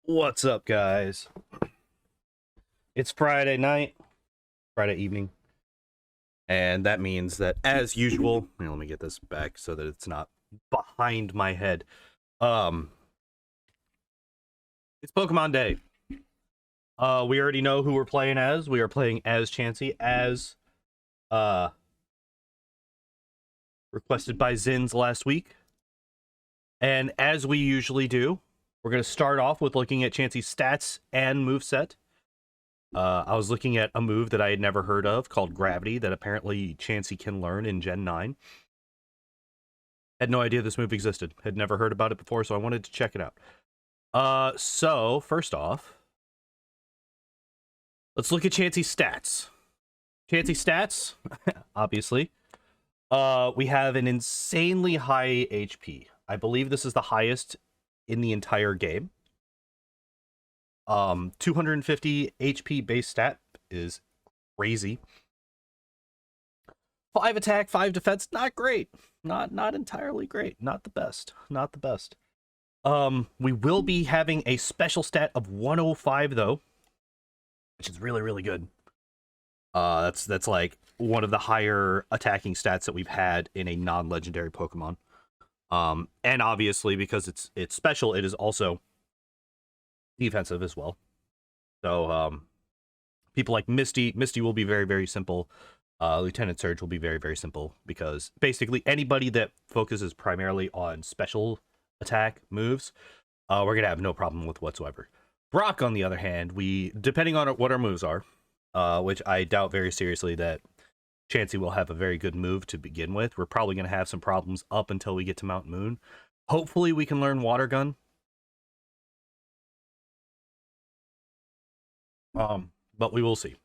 What's up, guys? It's Friday night, Friday evening, and that means that, as usual, let me get this back so that it's not behind my head. It's Pokemon Day. We already know who we're playing as. We are playing as Chansey, as requested by Zins last week. And as we usually do, we're going to start off with looking at Chansey's stats and moveset. I was looking at a move that I had never heard of called Gravity that apparently Chansey can learn in Gen 9. Had no idea this move existed. Had never heard about it before, so I wanted to check it out. So, first off, let's look at Chansey's stats. Chansey's stats, obviously. We have an insanely high HP. I believe this is the highest in the entire game. 250 HP base stat is crazy. 5 attack, 5 defense, not great. Not entirely great. Not the best. Not the best. We will be having a special stat of 105 though, which is really, really good. That's like one of the higher attacking stats that we've had in a non-legendary Pokemon. And obviously because it's special, it is also defensive as well. So people like Misty will be very, very simple. Lieutenant Surge will be very, very simple because basically anybody that focuses primarily on special attack moves, we're gonna have no problem with whatsoever. Brock, on the other hand, depending on what our moves are, which I doubt very seriously that Chansey will have a very good move to begin with. We're probably gonna have some problems up until we get to Mount Moon. Hopefully we can learn Water Gun. But we will see.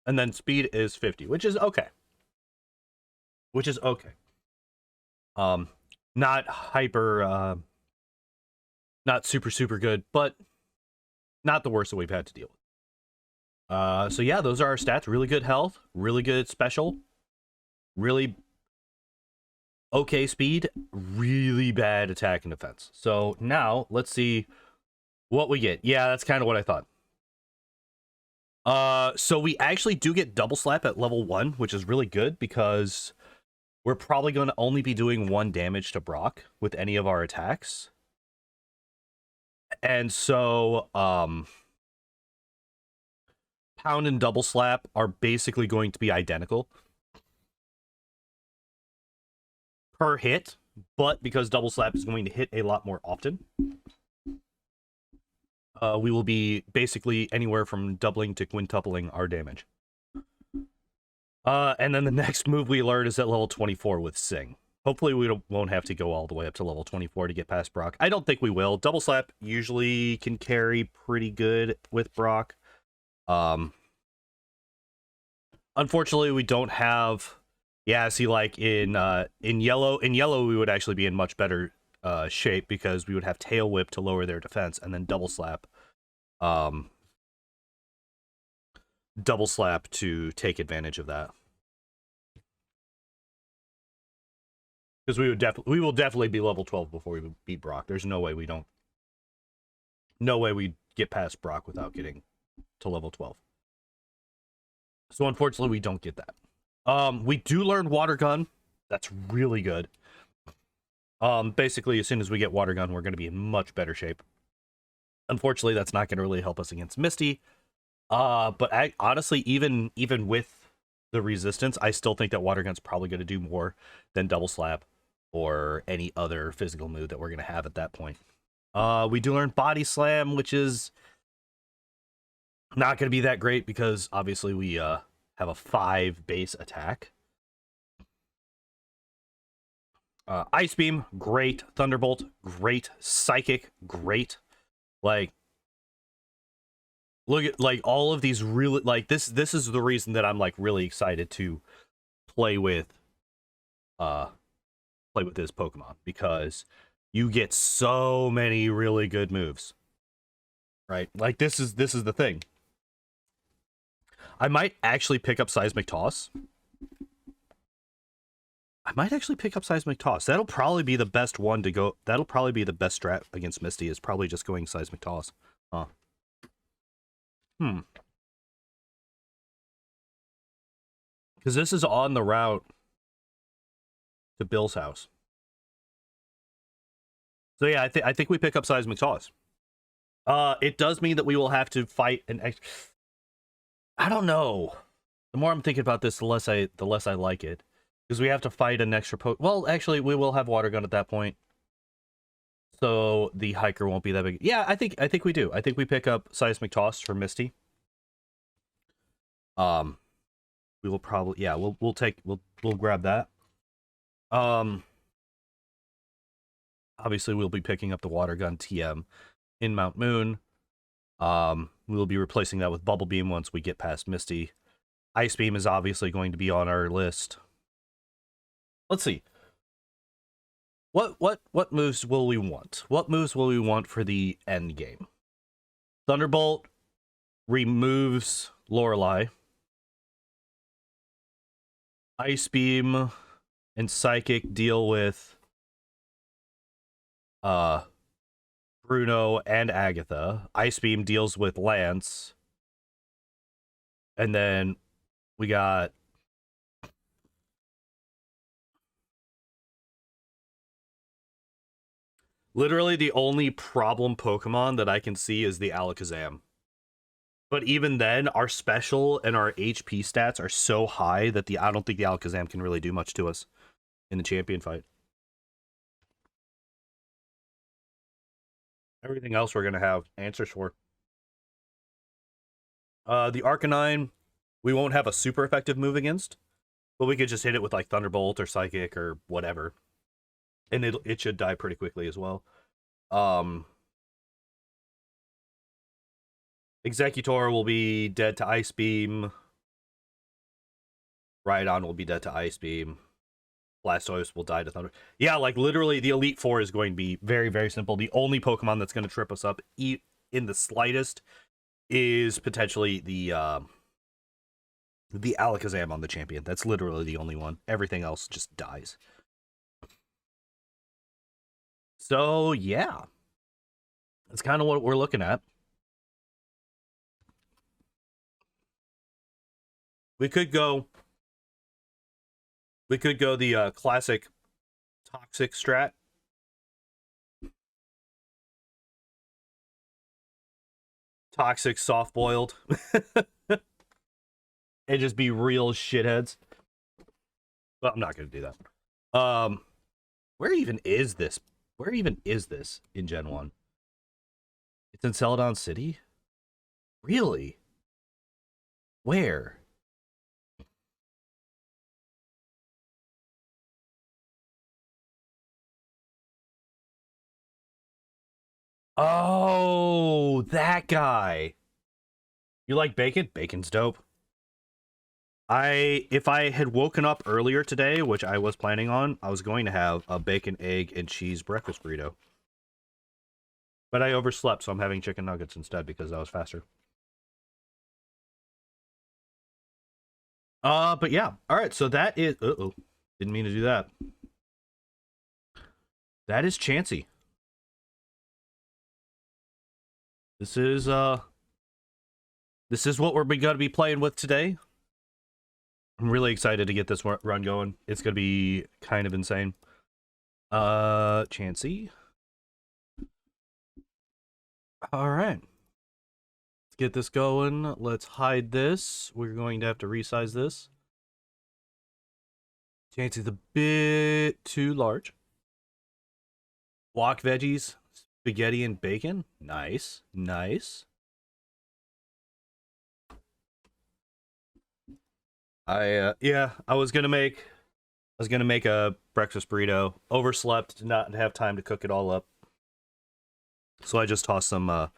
And then speed is 50, which is okay. Not hyper, not super good, but not the worst that we've had to deal with. So yeah, those are our stats. Really good health, really good special, really okay speed, really bad attack and defense. So now let's see what we get. Yeah, that's kind of what I thought. So we actually do get double slap at level 1, which is really good because we're probably going to only be doing 1 damage to Brock with any of our attacks. And so, Pound and double slap are basically going to be identical per hit, but because double slap is going to hit a lot more often, we will be basically anywhere from doubling to quintupling our damage. And then the next move we learn is at level 24 with Sing. Hopefully we won't have to go all the way up to level 24 to get past Brock. I don't think we will. Double Slap usually can carry pretty good with Brock. Unfortunately, we don't have... Yeah, see, like in yellow we would actually be in much better shape because we would have Tail Whip to lower their defense and then Double Slap to take advantage of that. Because we will definitely be level 12 before we beat Brock. There's no way we get past Brock without getting to level 12. So unfortunately we don't get that. We do learn Water Gun. That's really good. Basically, as soon as we get Water Gun, we're going to be in much better shape. Unfortunately, that's not going to really help us against Misty. But honestly, even with the resistance, I still think that Water Gun's probably going to do more than Double Slap or any other physical move that we're going to have at that point. We do learn Body Slam, which is not going to be that great because obviously we have a 5 base attack. Ice Beam, great. Thunderbolt, great. Psychic, great. Like, look at like all of these really like this is the reason that I'm like really excited to play with this Pokemon, because you get so many really good moves. Right? Like this is the thing. I might actually pick up Seismic Toss. That'll probably be the best one to go. That'll probably be the best strat against Misty, is probably just going Seismic Toss. Huh. Hmm. Because this is on the route to Bill's house. So yeah, I think we pick up seismic toss. It does mean that we will have to fight an I don't know. The more I'm thinking about this, the less I like it. Because we have to fight an extra well, actually, we will have water gun at that point. So the hiker won't be that big. Yeah, I think we do. I think we pick up seismic toss for Misty. We will probably we'll grab that. Obviously we'll be picking up the water gun TM in Mount Moon. We will be replacing that with bubble beam once we get past Misty. Ice beam is obviously going to be on our list. Let's see. What moves will we want? What moves will we want for the end game? Thunderbolt removes Lorelei. Ice beam and psychic deal with Bruno and Agatha. Ice beam deals with Lance. And then we got literally the only problem Pokemon that I can see is the Alakazam. But even then, our special and our HP stats are so high that I don't think the Alakazam can really do much to us in the champion fight. Everything else we're going to have answers for. The Arcanine, we won't have a super effective move against, but we could just hit it with like Thunderbolt or Psychic or whatever. And it should die pretty quickly as well. Executor will be dead to Ice Beam. Rhydon will be dead to Ice Beam. Blastoise will die to Thunder. Yeah, like literally the Elite Four is going to be very, very simple. The only Pokemon that's going to trip us up in the slightest is potentially the Alakazam on the champion. That's literally the only one. Everything else just dies. So, yeah. That's kind of what we're looking at. We could go the classic toxic strat. Toxic soft-boiled. And just be real shitheads. But I'm not going to do that. Where even is this? Where even is this in Gen 1? It's in Celadon City? Really? Where? Oh, that guy. You like bacon? Bacon's dope. If I had woken up earlier today, which I was planning on, I was going to have a bacon, egg, and cheese breakfast burrito. But I overslept, so I'm having chicken nuggets instead because that was faster. But yeah. Alright, so that is... Uh-oh. Didn't mean to do that. That is Chansey. This is what we're going to be playing with today. I'm really excited to get this run going. It's going to be kind of insane. Chansey. All right. Let's get this going. Let's hide this. We're going to have to resize this. Chansey's a bit too large. Walk veggies, spaghetti and bacon. Nice. Nice. Yeah, I was gonna make a breakfast burrito. Overslept, did not have time to cook it all up. So I just tossed some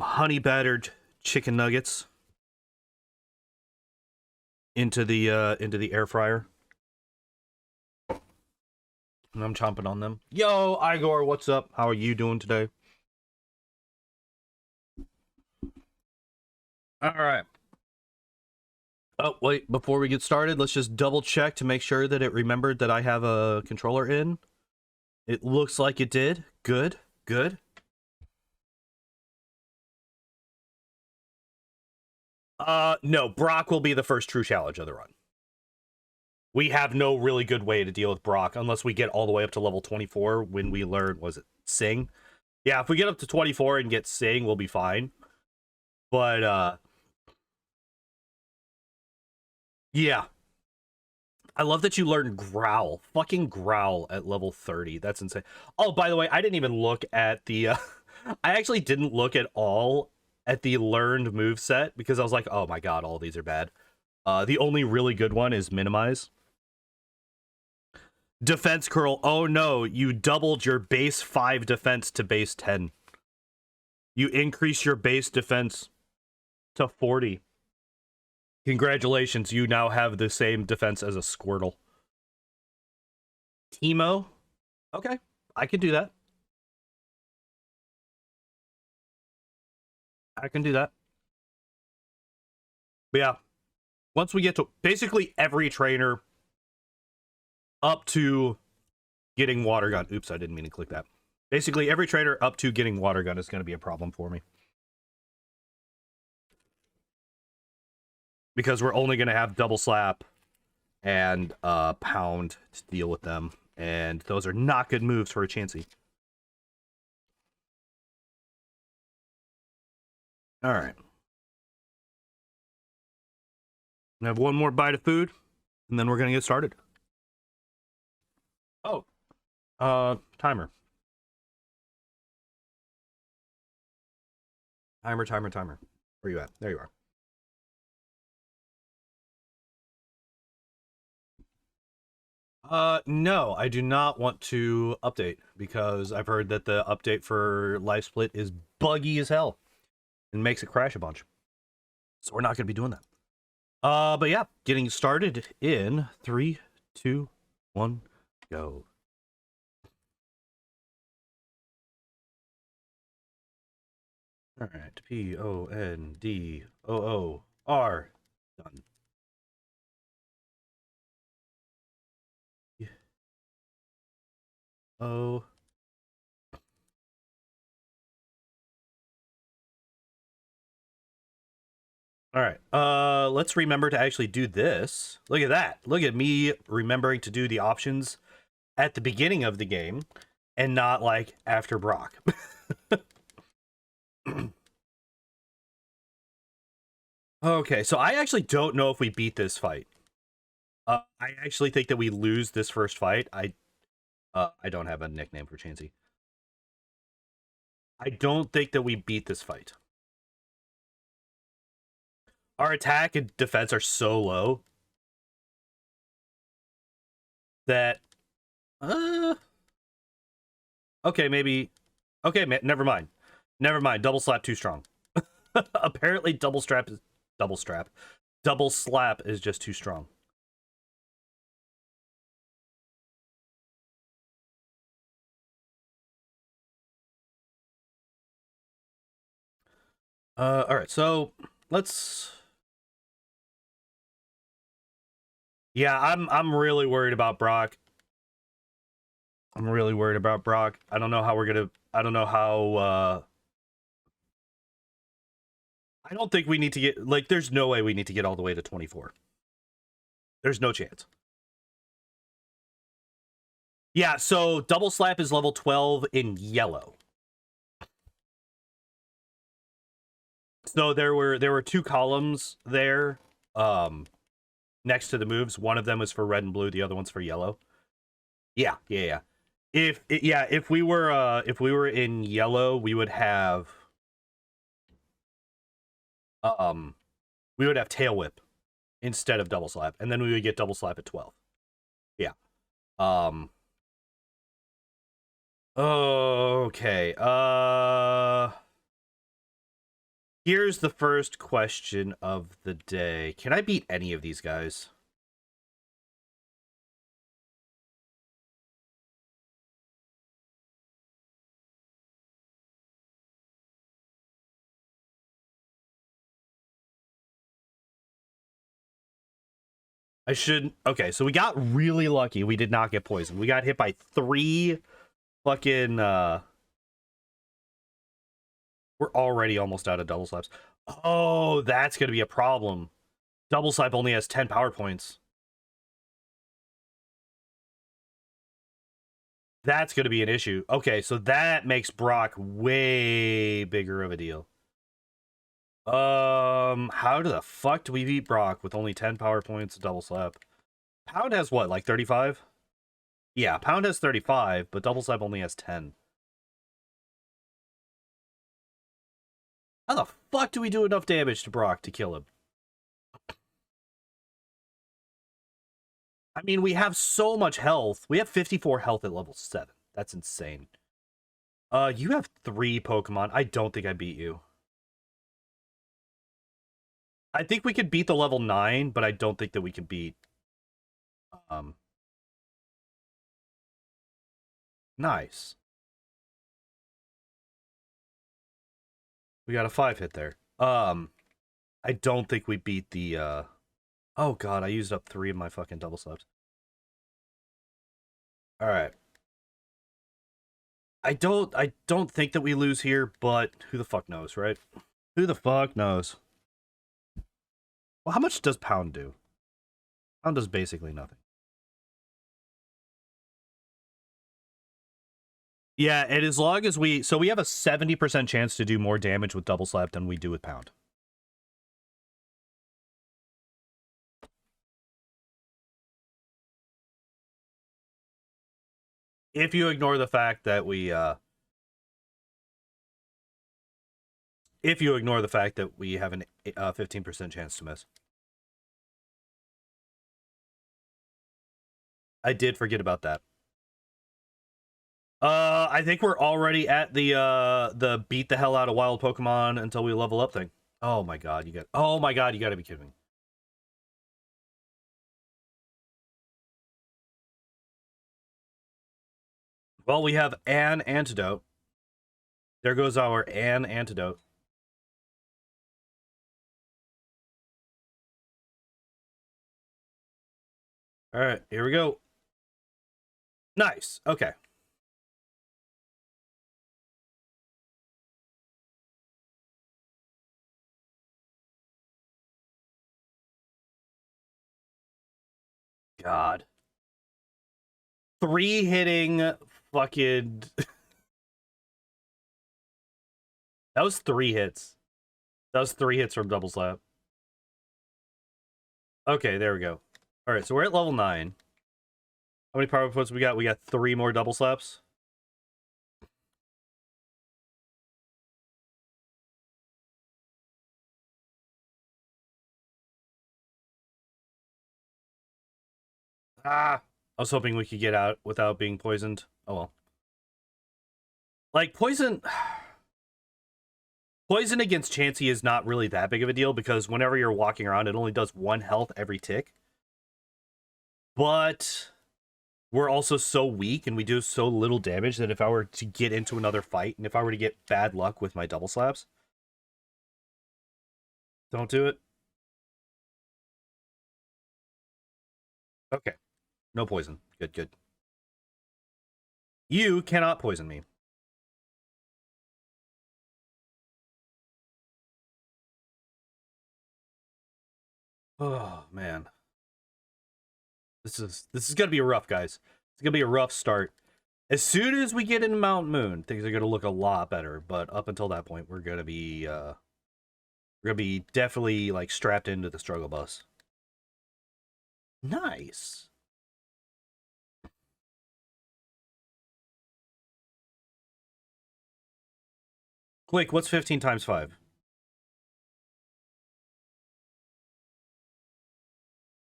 honey battered chicken nuggets into the air fryer. And I'm chomping on them. Yo, Igor, what's up? How are you doing today? All right. Oh, wait, before we get started, let's just double check to make sure that it remembered that I have a controller in. It looks like it did. Good, good. No, Brock will be the first true challenge of the run. We have no really good way to deal with Brock unless we get all the way up to level 24 when we learn, was it Sing? Yeah, if we get up to 24 and get Sing, we'll be fine. But, yeah. I love that you learned Growl. Fucking Growl at level 30. That's insane. Oh, by the way, I didn't even look at the... I actually didn't look at all at the learned moveset because I was like, oh my god, all these are bad. The only really good one is Minimize. Defense curl. Oh no, you doubled your base 5 defense to base 10. You increase your base defense to 40. Congratulations, you now have the same defense as a Squirtle. Teemo? Okay, I can do that. I can do that. But yeah, once we get to basically every trainer up to getting water gun. Oops, I didn't mean to click that. Basically every trainer up to getting water gun is going to be a problem for me. Because we're only going to have double slap and pound to deal with them. And those are not good moves for a Chansey. Alright. I have one more bite of food, and then we're going to get started. Oh. Timer. Timer. Where you at? There you are. No, I do not want to update because I've heard that the update for Life Split is buggy as hell and makes it crash a bunch. So we're not going to be doing that. But yeah, getting started in 3, 2, 1, go. All right, PONDOOR. Done. Oh. All right. Let's remember to actually do this. Look at that. Look at me remembering to do the options at the beginning of the game and not like after Brock. Okay, so I actually don't know if we beat this fight. I actually think that we lose this first fight. I don't have a nickname for Chansey. I don't think that we beat this fight. Our attack and defense are so low that okay, maybe okay, never mind. Double slap too strong. Apparently double slap is just too strong. All right, so let's. Yeah, I'm really worried about Brock. I don't know how we're gonna. I don't know how. I don't think we need to get like. There's no way we need to get all the way to 24. There's no chance. Yeah, so double slap is level 12 in yellow. So there were 2 columns there, next to the moves. One of them was for red and blue. The other one's for yellow. Yeah. If we were in yellow, we would have tail whip instead of double slap, and then we would get double slap at 12. Yeah. Okay. Here's the first question of the day. Can I beat any of these guys? I shouldn't. Okay, so we got really lucky. We did not get poisoned. We got hit by 3 fucking, we're already almost out of double slaps. Oh, that's going to be a problem. Double Slap only has 10 power points. That's going to be an issue. Okay, so that makes Brock way bigger of a deal. How the fuck do we beat Brock with only 10 power points, double slap? Pound has what, like 35? Yeah, Pound has 35, but double slap only has 10. How the fuck do we do enough damage to Brock to kill him? I mean, we have so much health. We have 54 health at level 7. That's insane. You have 3 Pokemon. I don't think I beat you. I think we could beat the level 9, but I don't think that we could beat... Nice. We got a 5 hit there. I don't think we beat the, Oh god, I used up 3 of my fucking double slaps. Alright. I don't think that we lose here, but who the fuck knows, right? Who the fuck knows? Well, how much does Pound do? Pound does basically nothing. Yeah, and as long as we... So we have a 70% chance to do more damage with double slap than we do with Pound. If you ignore the fact that we, If you ignore the fact that we have an 15% chance to miss. I did forget about that. I think we're already at the beat the hell out of wild Pokemon until we level up thing. Oh my god, you gotta be kidding me. Well, we have an antidote. There goes our an antidote. Alright, here we go. Nice. Okay. God. 3 hitting fucking... That was 3 hits. That was 3 hits from double slap. Okay, there we go. Alright, so we're at level 9. How many power points we got? We got 3 more double slaps. Ah! I was hoping we could get out without being poisoned. Oh well. Like, poison... Poison against Chansey is not really that big of a deal because whenever you're walking around, it only does 1 health every tick. But we're also so weak and we do so little damage that if I were to get into another fight and if I were to get bad luck with my double slaps... Don't do it. Okay. No poison. Good, good. You cannot poison me. Oh, man. This is gonna be rough, guys. It's gonna be a rough start. As soon as we get into Mount Moon, things are gonna look a lot better. But up until that point, we're gonna be definitely like strapped into the struggle bus. Nice. Quick, what's 15 times 5?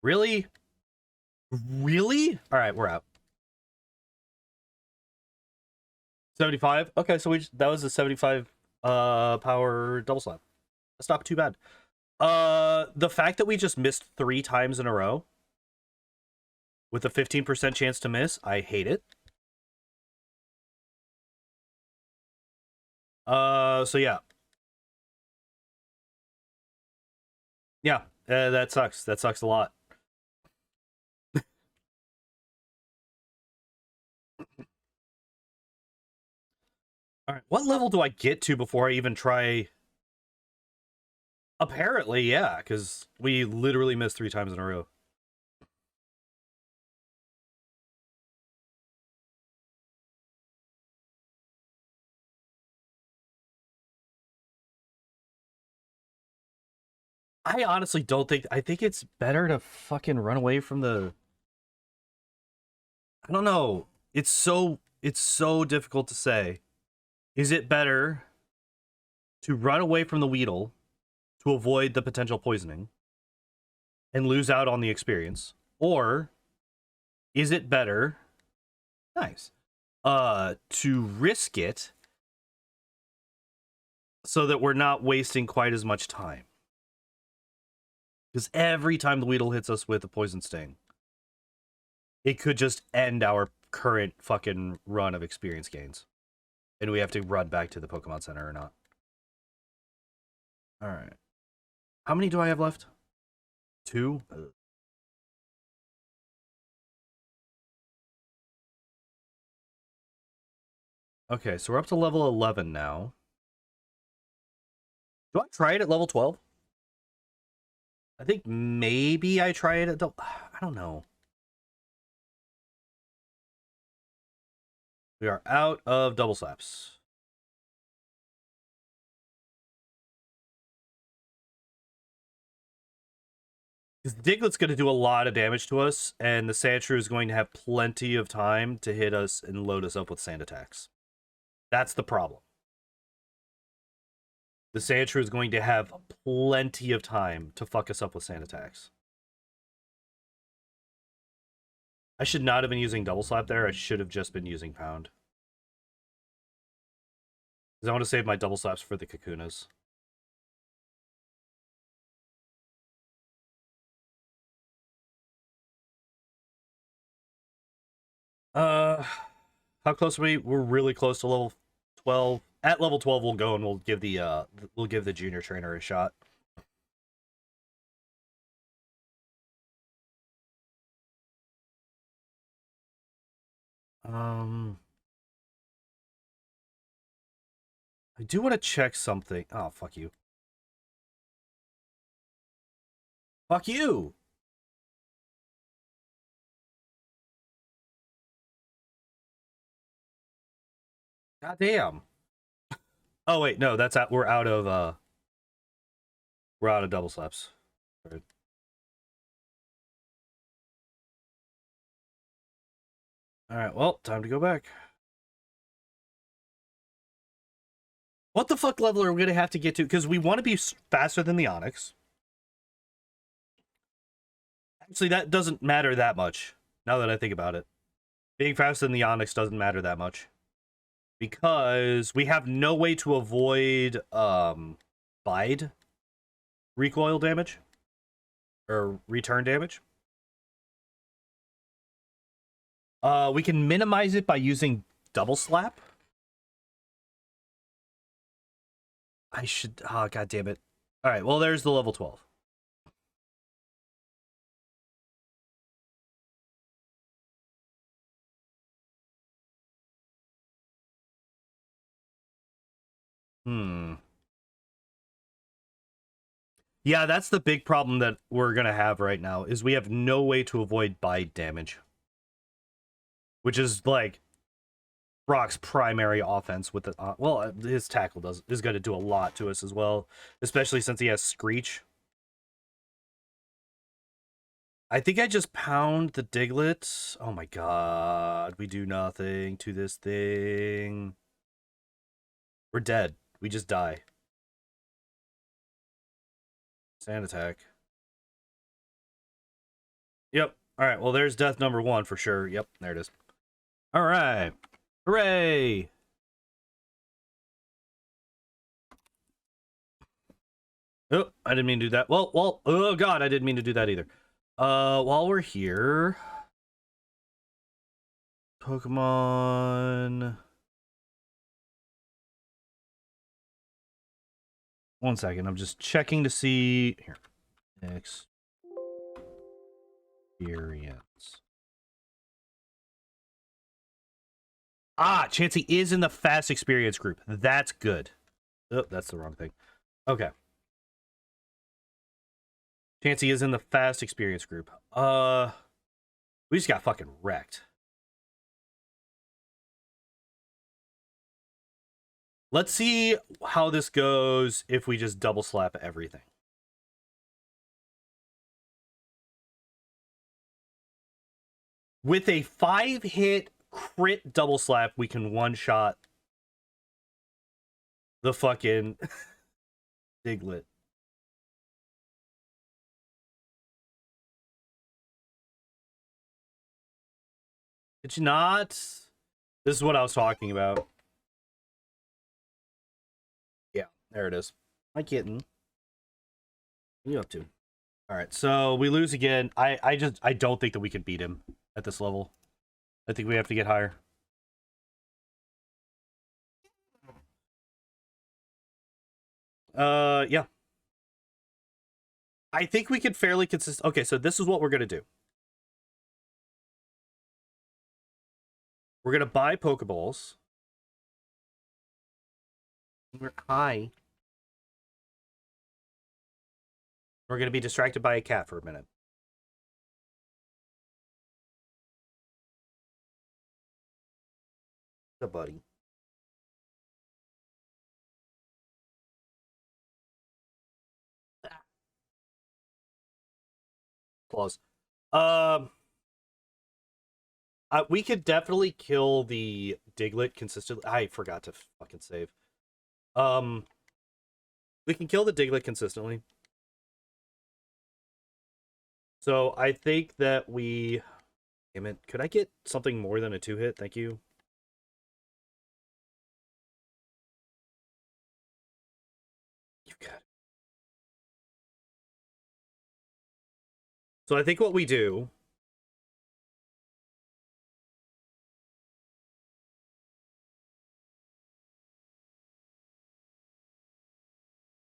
Really? Really? All right, we're out. 75. Okay, so that was a 75 power double slap. That's not too bad. The fact that we just missed 3 times in a row with a 15% chance to miss, I hate it. So yeah. Yeah, that sucks. That sucks a lot. All right, what level do I get to before I even try? Apparently, yeah, because we literally missed 3 times in a row. I honestly don't think... I think it's better to fucking run away from the... I don't know. It's so difficult to say. Is it better to run away from the Weedle to avoid the potential poisoning and lose out on the experience? Or is it better... Nice. To risk it so that we're not wasting quite as much time? Because every time the Weedle hits us with a poison sting, it could just end our current fucking run of experience gains. And we have to run back to the Pokemon Center or not. Alright. How many do I have left? 2? Okay, so we're up to level 11 now. Do I try it at level 12? I think maybe I try it at the... I don't know. We are out of double slaps. Because Diglett's going to do a lot of damage to us, and the Sandshrew is going to have plenty of time to hit us and load us up with sand attacks. That's the problem. The Sandshrew is going to have plenty of time to fuck us up with sand attacks. I should not have been using double slap there. I should have just been using pound. Because I want to save my double slaps for the Kakunas. How close are we? We're really close to level 12. At level 12 we'll go and we'll give the junior trainer a shot. I do want to check something. Oh, fuck you. Fuck you! God damn. Oh wait, no, that's out. We're out of double slaps. Right. All right, well, time to go back. What the fuck level are we gonna have to get to? Because we want to be faster than the Onyx. Actually, that doesn't matter that much. Now that I think about it, being faster than the Onyx doesn't matter that much. Because we have no way to avoid bide recoil damage or return damage. We can minimize it by using double slap. I should... Oh, god damn it. All right, well, there's the level 12. Yeah, that's the big problem that we're going to have right now, is we have no way to avoid bite damage. Which is, like, Brock's primary offense with the... well, his tackle is going to do a lot to us as well, especially since he has Screech. I think I just pound the Diglett. Oh my god, we do nothing to this thing. We're dead. We just die. Sand attack. Yep. Alright, well, there's death number 1 for sure. Yep, there it is. Alright. Hooray! Oh, I didn't mean to do that. Well, oh god, I didn't mean to do that either. While we're here... Pokemon... One second, I'm just checking to see... Here. Experience. Ah, Chansey is in the fast experience group. That's good. Oh, that's the wrong thing. Okay. Chansey is in the fast experience group. We just got fucking wrecked. Let's see how this goes if we just double slap everything. With a 5-hit crit double slap, we can one-shot the fucking Diglett. Did you not? This is what I was talking about. Yeah, there it is. My kitten. What are you up to? All right, so we lose again. I don't think that we can beat him at this level. I think we have to get higher. Yeah. I think we can fairly consist. Okay, so this is what we're gonna do. We're gonna buy Pokeballs. We're high. We're gonna be distracted by a cat for a minute. The buddy. Claws. We could definitely kill the Diglett consistently. I forgot to fucking save. We can kill the Diglett consistently. So I think that we... Damn it. Could I get something more than a 2-hit? Thank you. You've got it. So I think what we do...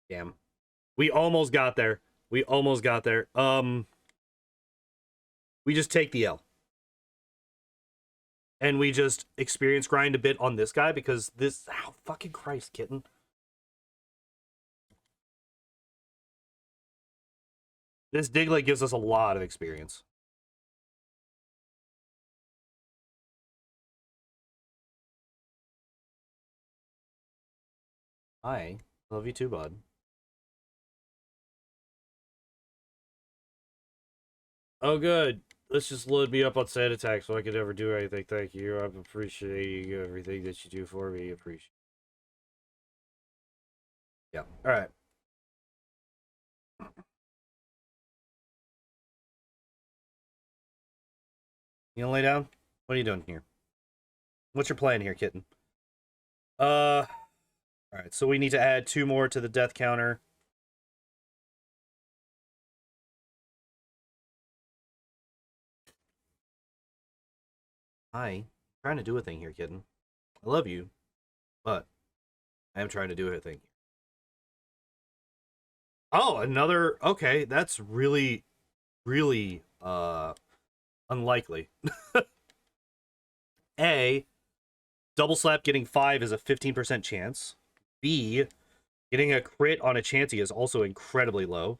Damn. We almost got there. We almost got there. We just take the L. And we just experience grind a bit on this guy because this... Oh, fucking Christ, kitten. This Diglett gives us a lot of experience. Hi. Love you too, bud. Oh, good. Let's just load me up on sand attack so I can never do anything. Thank you. I'm appreciating everything that you do for me. Appreciate. Yeah. All right. You gonna lay down? What are you doing here? What's your plan here, kitten? All right. So we need to add 2 more to the death counter. Hi. I'm trying to do a thing here, kitten. I love you, but I am trying to do a thing. Oh, another... Okay, that's really, really, unlikely. A, double slap getting 5 is a 15% chance. B, getting a crit on a Chansey is also incredibly low.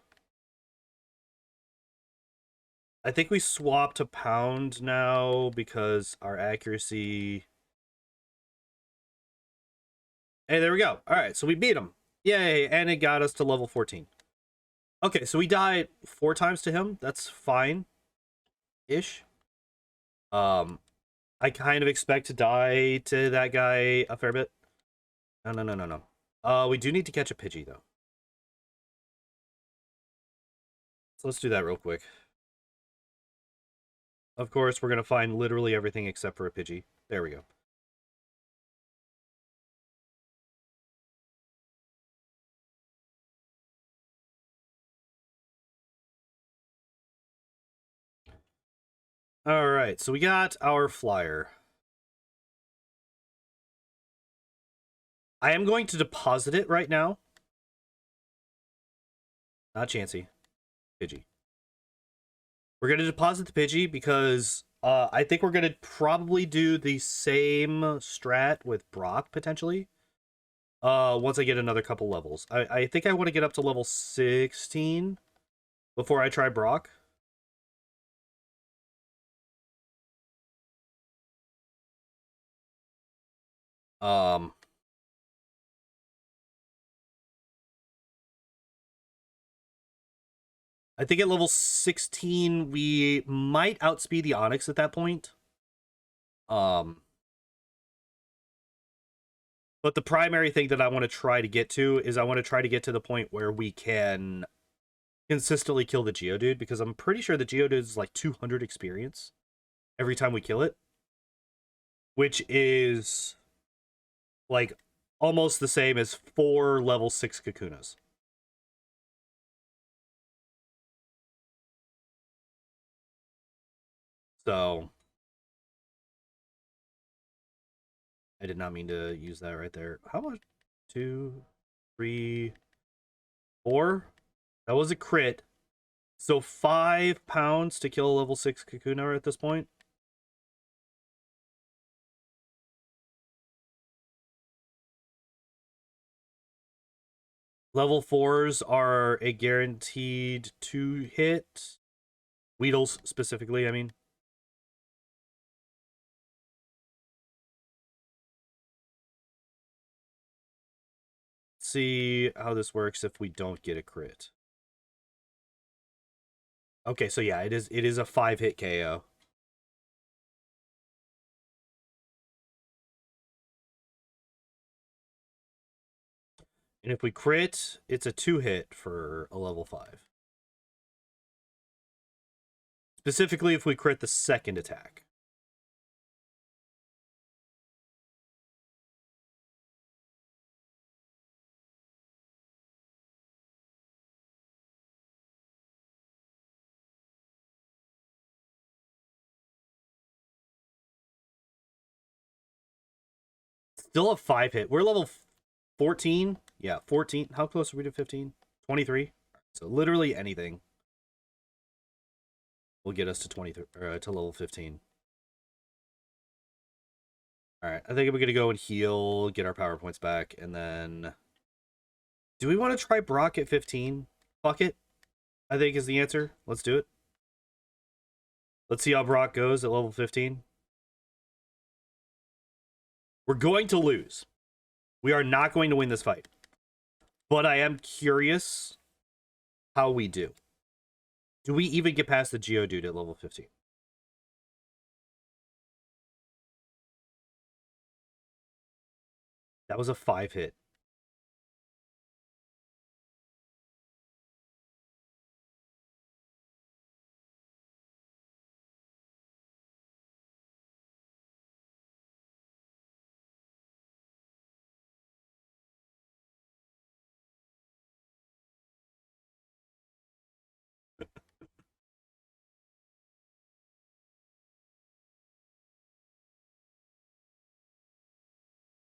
I think we swap to pound now because our accuracy... Hey, there we go. All right, so we beat him. Yay, and it got us to level 14. Okay, so we died 4 times to him. That's fine-ish. I kind of expect to die to that guy a fair bit. No. We do need to catch a Pidgey, though. So let's do that real quick. Of course, we're going to find literally everything except for a Pidgey. There we go. Alright, so we got our flyer. I am going to deposit it right now. Not Chansey. Pidgey. We're going to deposit the Pidgey because I think we're going to probably do the same strat with Brock, potentially. Once I get another couple levels. I think I want to get up to level 16 before I try Brock. Um, I think at level 16 we might outspeed the Onyx at that point. But the primary thing that I want to try to get to is I want to try to get to the point where we can consistently kill the Geodude, because I'm pretty sure the Geodude is like 200 experience every time we kill it, which is like almost the same as 4 level 6 Kakunas. So I did not mean to use that right there. How much? 2, 3, 4? That was a crit. So 5 pounds to kill a level 6 Kakuna at this point. Level 4s are a guaranteed 2 hit. Weedles specifically, I mean. Let's see how this works if we don't get a crit. Okay, so yeah, it is a 5-hit KO. And if we crit, it's a 2-hit for a level 5. Specifically if we crit the second attack. Still a 5-hit. We're level 14. Yeah, 14. How close are we to 15? 23. So literally anything will get us to 23 to level 15. All right, I think we're gonna go and heal, get our power points back, and then do we want to try Brock at 15? Fuck it, I think is the answer. Let's do it. Let's see how Brock goes at level 15. We're going to lose. We are not going to win this fight. But I am curious how we do. Do we even get past the Geodude at level 15? That was a 5-hit.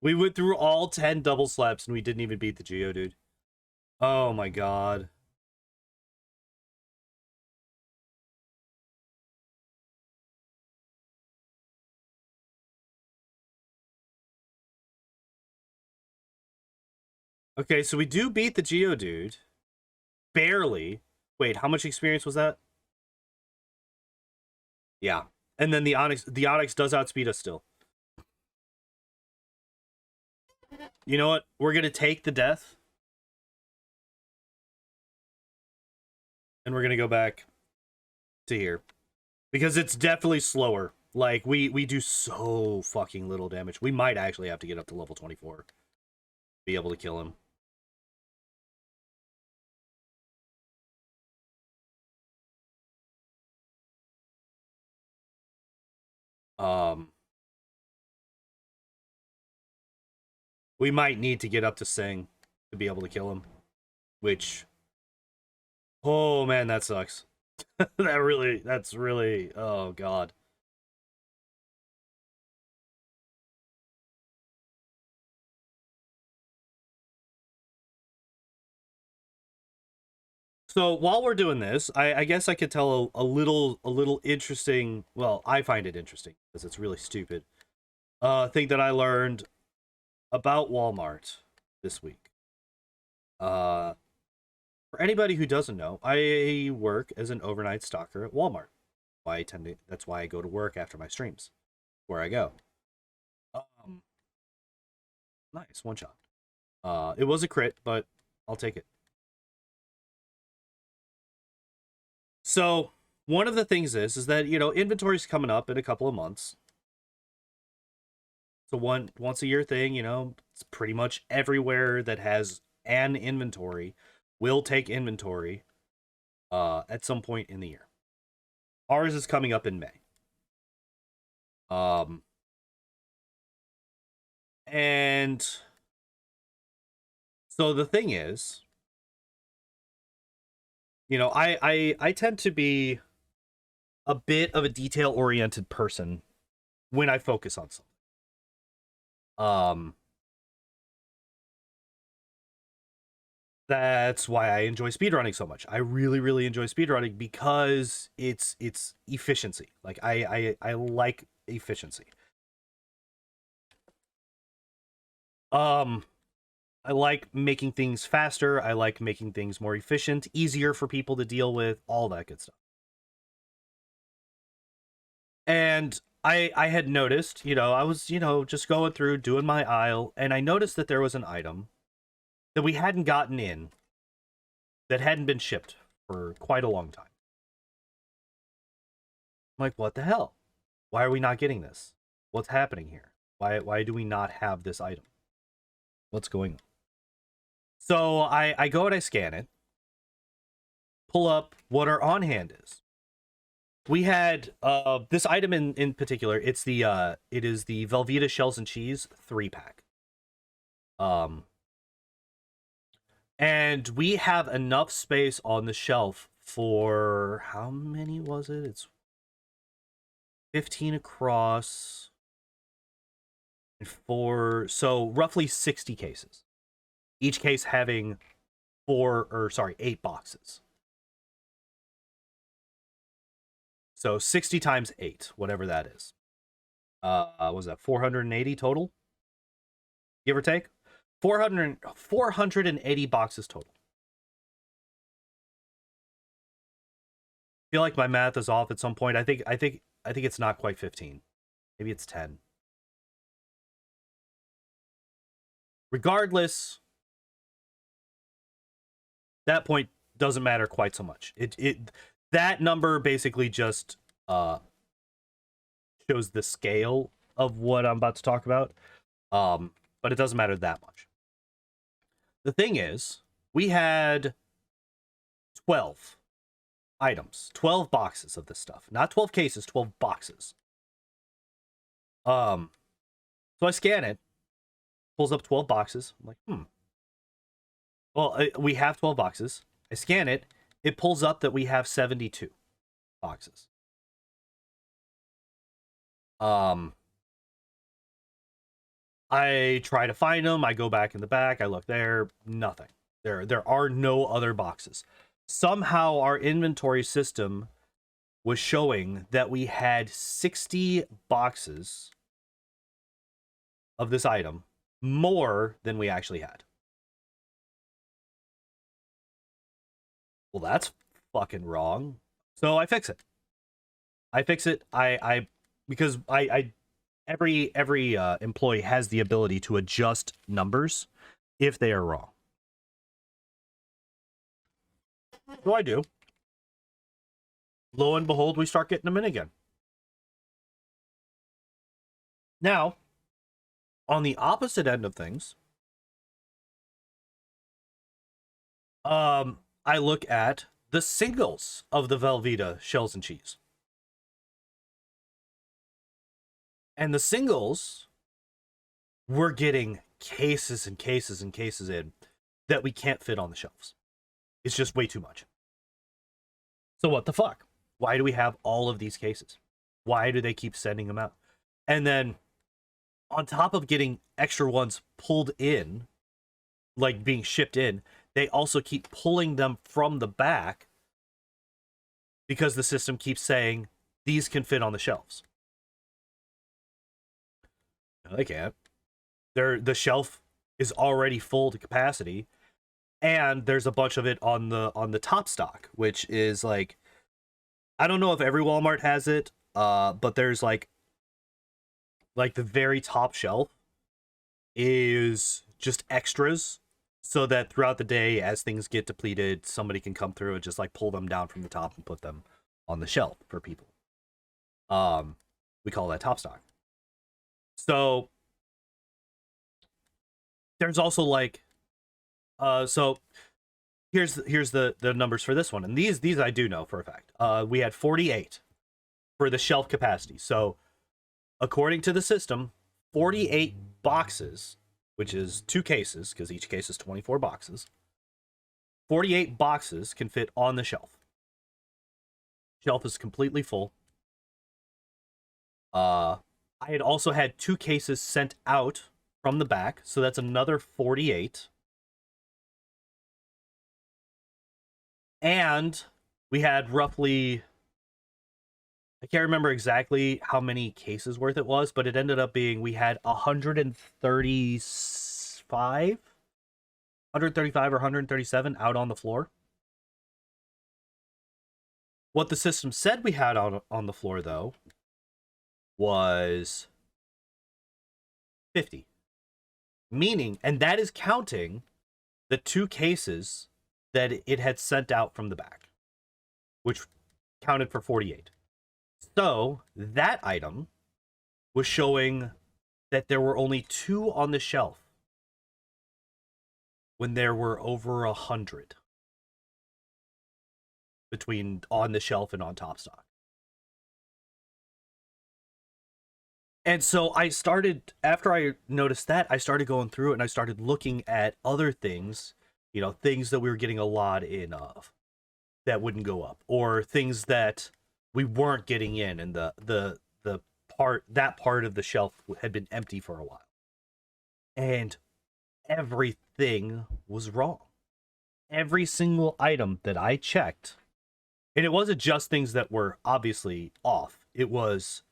We went through all 10 double slaps and we didn't even beat the Geodude. Oh my god. Okay, so we do beat the Geodude. Barely. Wait, how much experience was that? Yeah. And then the Onyx does outspeed us still. You know what? We're gonna take the death. And we're gonna go back to here. Because it's definitely slower. Like, we do so fucking little damage. We might actually have to get up to level 24 to be able to kill him. We might need to get up to Sing to be able to kill him. Which, oh man, that sucks. That's really, oh god. So while we're doing this, I guess I could tell a little interesting. Well, I find it interesting because it's really stupid. Thing that I learned about Walmart this week. Uh, For anybody who doesn't know, I work as an overnight stalker at Walmart. That's why I go to work after my streams. Where I go. Um, nice, one shot. It was a crit, but I'll take it. So one of the things is that, you know, inventory's coming up in a couple of months. It's a once a year thing, you know. It's pretty much everywhere that has an inventory will take inventory at some point in the year. Ours is coming up in May. And so the thing is, you know, I tend to be a bit of a detail-oriented person when I focus on something. That's why I enjoy speedrunning so much. I really, really enjoy speedrunning because it's efficiency. Like I like efficiency. I like making things faster. I like making things more efficient, easier for people to deal with, all that good stuff. And I had noticed, you know, I was, you know, just going through doing my aisle, and I noticed that there was an item that we hadn't gotten in that hadn't been shipped for quite a long time. I'm like, what the hell? Why are we not getting this? What's happening here? Why do we not have this item? What's going on? So I go and I scan it, pull up what our on hand is. We had this item in particular. It is the Velveeta Shells and Cheese 3-pack. And we have enough space on the shelf for, how many was it? It's 15 across and 4, so roughly 60 cases. Each case having 8 boxes. So 60 times 8, whatever that is. Was that 480 total? Give or take? 480 boxes total. I feel like my math is off at some point. I think it's not quite 15. Maybe it's 10. Regardless, that point doesn't matter quite so much. That number basically just shows the scale of what I'm about to talk about. But it doesn't matter that much. The thing is, we had 12 items, 12 boxes of this stuff. Not 12 cases, 12 boxes. So I scan it, pulls up 12 boxes. I'm like, well, we have 12 boxes. I scan it, it pulls up that we have 72 boxes. I try to find them. I go back in the back. I look there. Nothing. There are no other boxes. Somehow our inventory system was showing that we had 60 boxes of this item, more than we actually had. Well, that's fucking wrong. So I fix it. Because every employee has the ability to adjust numbers if they are wrong. So I do. Lo and behold, we start getting them in again. Now, on the opposite end of things, I look at the singles of the Velveeta Shells and Cheese. And the singles, we're getting cases and cases and cases in that we can't fit on the shelves. It's just way too much. So what the fuck? Why do we have all of these cases? Why do they keep sending them out? And then on top of getting extra ones pulled in, like being shipped in, they also keep pulling them from the back because the system keeps saying these can fit on the shelves. No, they can't. The shelf is already full to capacity, and there's a bunch of it on the top stock, which is like, I don't know if every Walmart has it, but there's like the very top shelf is just extras, so that throughout the day, as things get depleted, somebody can come through and just like pull them down from the top and put them on the shelf for people. We call that top stock. So there's also like, so here's the numbers for this one, and these I do know for a fact. We had 48 for the shelf capacity. So according to the system, 48 boxes, which is 2 cases, because each case is 24 boxes. 48 boxes can fit on the shelf. Shelf is completely full. I had also had 2 cases sent out from the back, so that's another 48. And we had roughly, I can't remember exactly how many cases worth it was, but it ended up being, we had 135 or 137 out on the floor. What the system said we had on the floor, though, was 50. Meaning, and that is counting the 2 cases that it had sent out from the back, which counted for 48. So that item was showing that there were only 2 on the shelf when there were over 100 between on the shelf and on top stock. And so I started, after I noticed that, I started going through it and I started looking at other things, things that we were getting a lot in of that wouldn't go up, or things that we weren't getting in, and the part of the shelf had been empty for a while. And everything was wrong. Every single item that I checked, and it wasn't just things that were obviously off, it was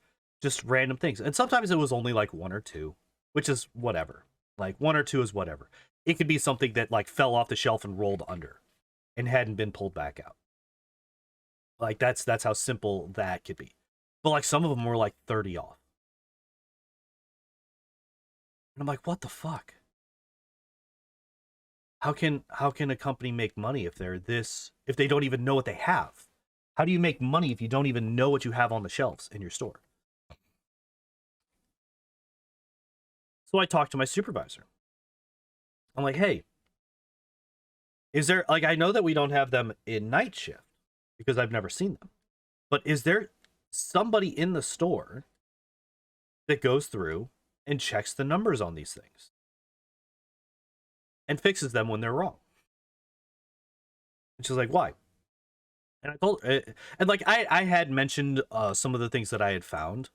just random things. And sometimes it was only like 1 or 2, which is whatever. Like 1 or 2 is whatever. It could be something that like fell off the shelf and rolled under and hadn't been pulled back out. Like that's how simple that could be. But like some of them were like 30 off. And I'm like, what the fuck? How can a company make money if they don't even know what they have? How do you make money if you don't even know what you have on the shelves in your store? So I talked to my supervisor. I'm like, hey, is there, like, I know that we don't have them in night shift because I've never seen them, but is there somebody in the store that goes through and checks the numbers on these things and fixes them when they're wrong? And she's like, why? And I told her, and like I had mentioned some of the things that I had found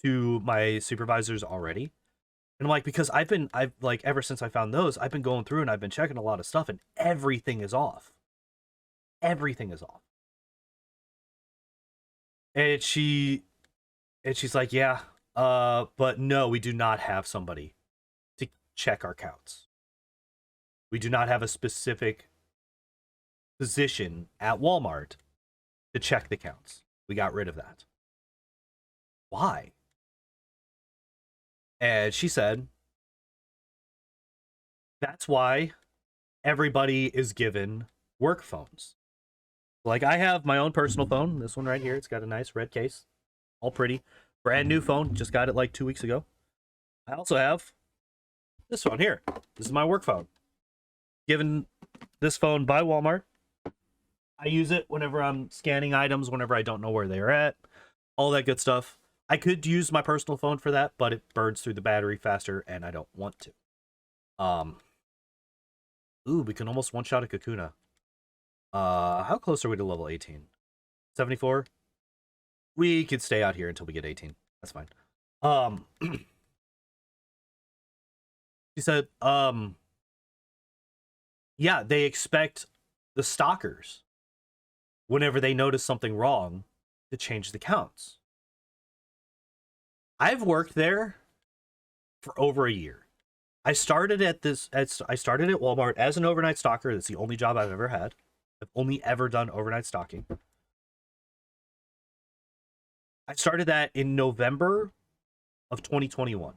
to my supervisors already. And I'm like, because I've like, ever since I found those, I've been going through and I've been checking a lot of stuff, and everything is off. Everything is off. And she's like, yeah, but no, we do not have somebody to check our counts. We do not have a specific position at Walmart to check the counts. We got rid of that. Why? And she said, that's why everybody is given work phones. Like, I have my own personal phone, this one right here. It's got a nice red case, all pretty. Brand new phone, just got it like 2 weeks ago. I also have this phone here. This is my work phone. Given this phone by Walmart. I use it whenever I'm scanning items, whenever I don't know where they're at, all that good stuff. I could use my personal phone for that, but it burns through the battery faster, and I don't want to. Ooh, we can almost one-shot a Kakuna. How close are we to level 18? 74? We could stay out here until we get 18. That's fine. She said, yeah, they expect the stockers, whenever they notice something wrong, to change the counts. I've worked there for over a year. I started at I started at Walmart as an overnight stalker. That's the only job I've ever had. I've only ever done overnight stalking. I started that in November of 2021.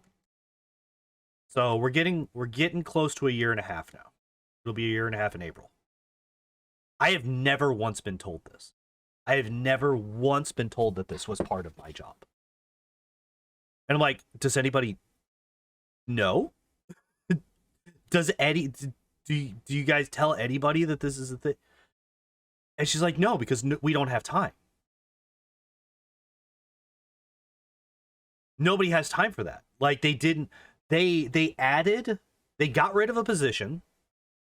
So we're getting close to a year and a half now. It'll be a year and a half in April. I have never once been told this. I have never once been told that this was part of my job. And I'm like, does anybody know? Does Eddie do you guys tell anybody that this is a thing? And she's like, no, because we don't have time. Nobody has time for that. Like they didn't they got rid of a position,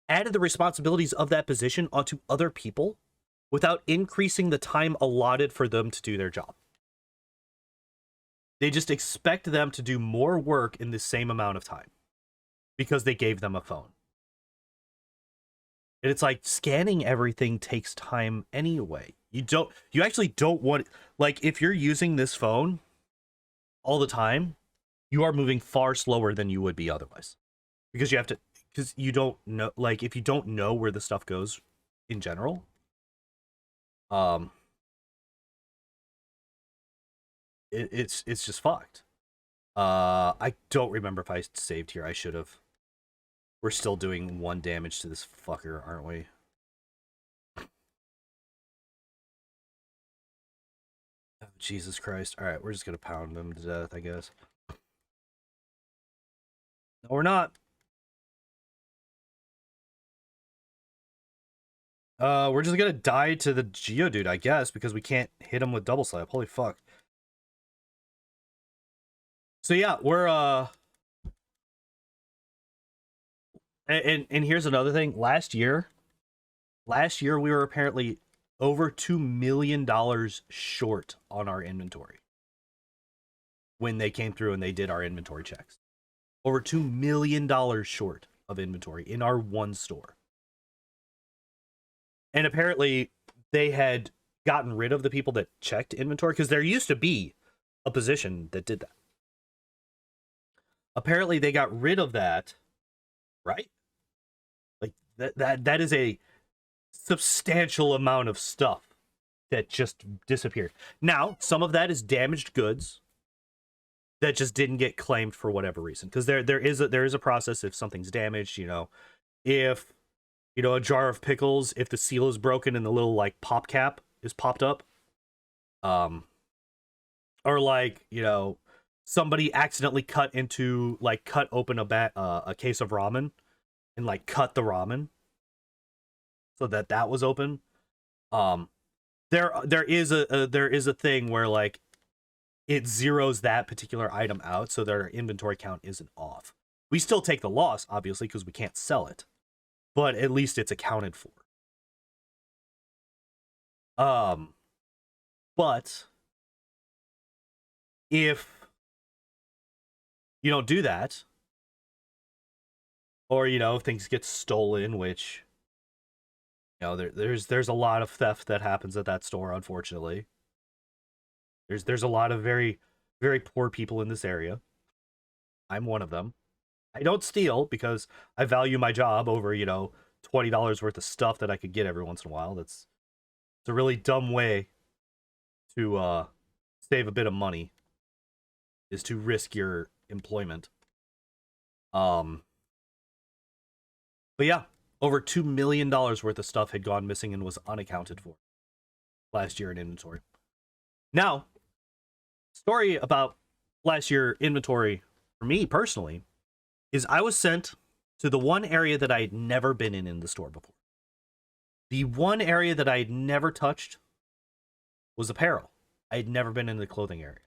added the responsibilities of that position onto other people without increasing the time allotted for them to do their job. They just expect them to do more work in the same amount of time because they gave them a phone. And it's like scanning everything takes time anyway. You actually don't want, like, if you're using this phone all the time, you are moving far slower than you would be otherwise. Because you don't know, like, if you don't know where the stuff goes in general, it's just fucked. I don't remember if I saved here. I should have. We're still doing 1 damage to this fucker, aren't we? Oh, Jesus Christ. Alright, we're just gonna pound him to death, I guess. No, we're not. We're just gonna die to the Geodude, I guess, because we can't hit him with double slap. Holy fuck. So yeah, we're and here's another thing. Last year we were apparently over $2 million short on our inventory when they came through and they did our inventory checks. Over $2 million short of inventory in our one store. And apparently they had gotten rid of the people that checked inventory, because there used to be a position that did that. Apparently they got rid of that, right? Like that is a substantial amount of stuff that just disappeared. Now, some of that is damaged goods that just didn't get claimed for whatever reason, because there is a process. If something's damaged, if a jar of pickles, if the seal is broken and the little like pop cap is popped up, or like somebody accidentally cut open a case of ramen and like cut the ramen so that was open. There is a thing where like it zeroes that particular item out so their inventory count isn't off. We still take the loss, obviously, because we can't sell it, but at least it's accounted for. But if you don't do that, or if things get stolen, which there's a lot of theft that happens at that store, unfortunately. There's a lot of very, very poor people in this area. I'm one of them. I don't steal because I value my job over, $20 worth of stuff that I could get every once in a while. It's a really dumb way to save a bit of money, is to risk your employment. But yeah, over $2 million worth of stuff had gone missing and was unaccounted for last year in inventory. Now, story about last year inventory for me personally is I was sent to the one area that I had never been in the store before. The one area that I had never touched was apparel. I had never been in the clothing area.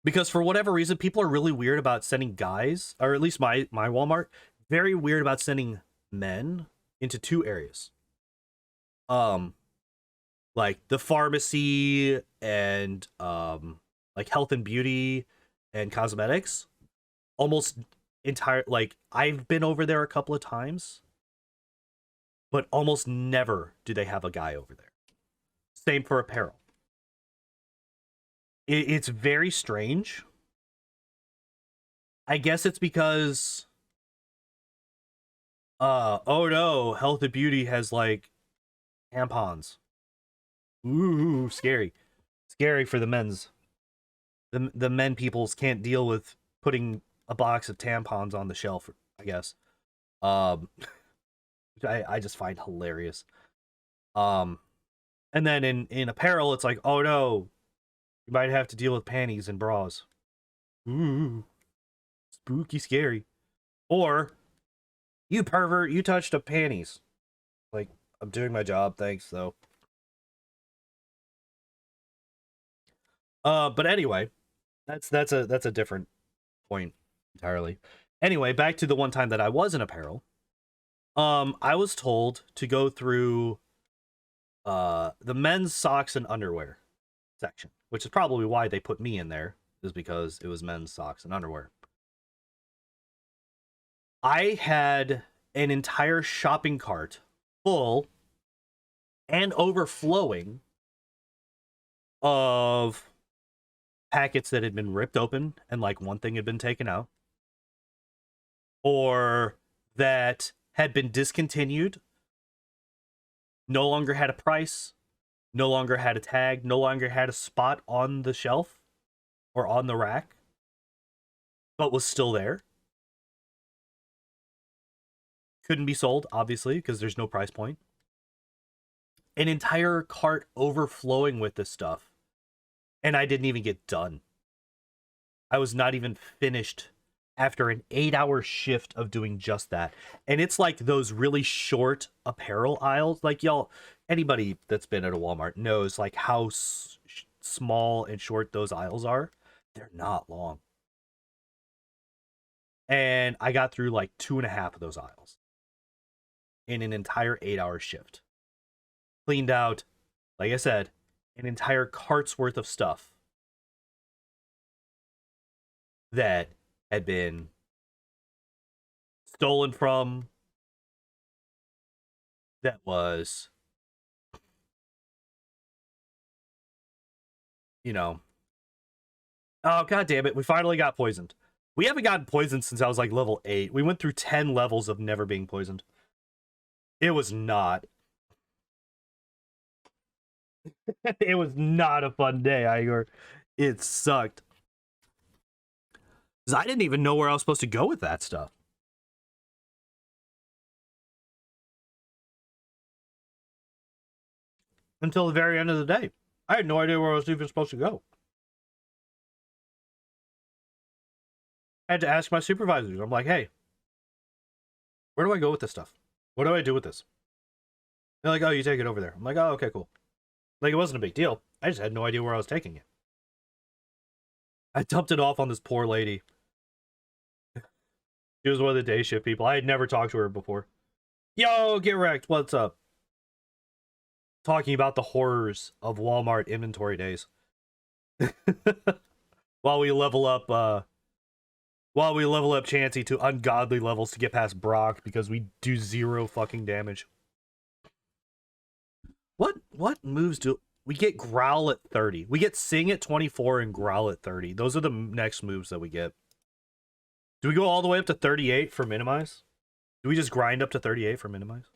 Because for whatever reason, people are really weird about sending guys, or at least my Walmart, very weird about sending men into 2 areas. Like the pharmacy and like health and beauty and cosmetics. Almost entire, like, I've been over there a couple of times, but almost never do they have a guy over there. Same for apparel. It's very strange I guess it's because oh no, Health and Beauty has like tampons. Ooh, scary. Scary for the men's. The men peoples can't deal with putting a box of tampons on the shelf, I guess. Um which I just find hilarious. Um and then in apparel it's like, "Oh no, you might have to deal with panties and bras." Ooh, spooky scary. Or, "You pervert, you touched a panties." Like, I'm doing my job, thanks though. But anyway, that's a different point entirely. Anyway, back to the one time that I was in apparel. I was told to go through the men's socks and underwear section, which is probably why they put me in there, is because it was men's socks and underwear. I had an entire shopping cart full and overflowing of packets that had been ripped open and like one thing had been taken out, or that had been discontinued, no longer had a price, no longer had a tag, no longer had a spot on the shelf or on the rack, but was still there. Couldn't be sold, obviously, because there's no price point. An entire cart overflowing with this stuff, and I didn't even get done. I was not even finished after an 8-hour shift of doing just that. And it's like those really short apparel aisles. Like, y'all, anybody that's been at a Walmart knows like how small and short those aisles are. They're not long. And I got through like 2.5 of those aisles in an entire 8-hour shift. Cleaned out, like I said, an entire cart's worth of stuff that had been stolen from, that was, you know, oh god damn it, we finally got poisoned. We haven't gotten poisoned since I was like level 8. We went through 10 levels of never being poisoned. It was not. It was not a fun day, Igor. It sucked. Because I didn't even know where I was supposed to go with that stuff. Until the very end of the day. I had no idea where I was even supposed to go. I had to ask my supervisors. I'm like, hey, where do I go with this stuff? What do I do with this? They're like, oh, you take it over there. I'm like, oh, okay, cool. Like, it wasn't a big deal. I just had no idea where I was taking it. I dumped it off on this poor lady. She was one of the day shift people. I had never talked to her before. Yo, get wrecked. What's up? Talking about the horrors of Walmart inventory days. While we level up Chansey to ungodly levels to get past Brock because we do 0 fucking damage. What moves do we get? Growl at 30. We get Sing at 24 and Growl at 30. Those are the next moves that we get. Do we go all the way up to 38 for minimize? Do we just grind up to 38 for minimize?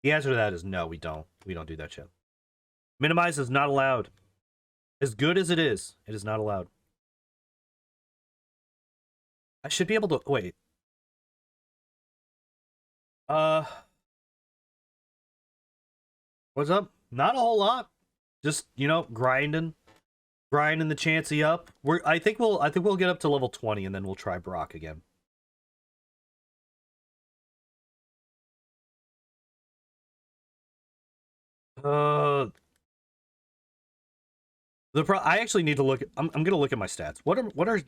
The answer to that is no, we don't. We don't do that shit. Minimize is not allowed. As good as it is not allowed. I should be able to wait. What's up? Not a whole lot. Just, you know, grinding the Chansey up. I think we'll get up to level 20 and then we'll try Brock again. I actually need to look. I'm gonna look at my stats. What are?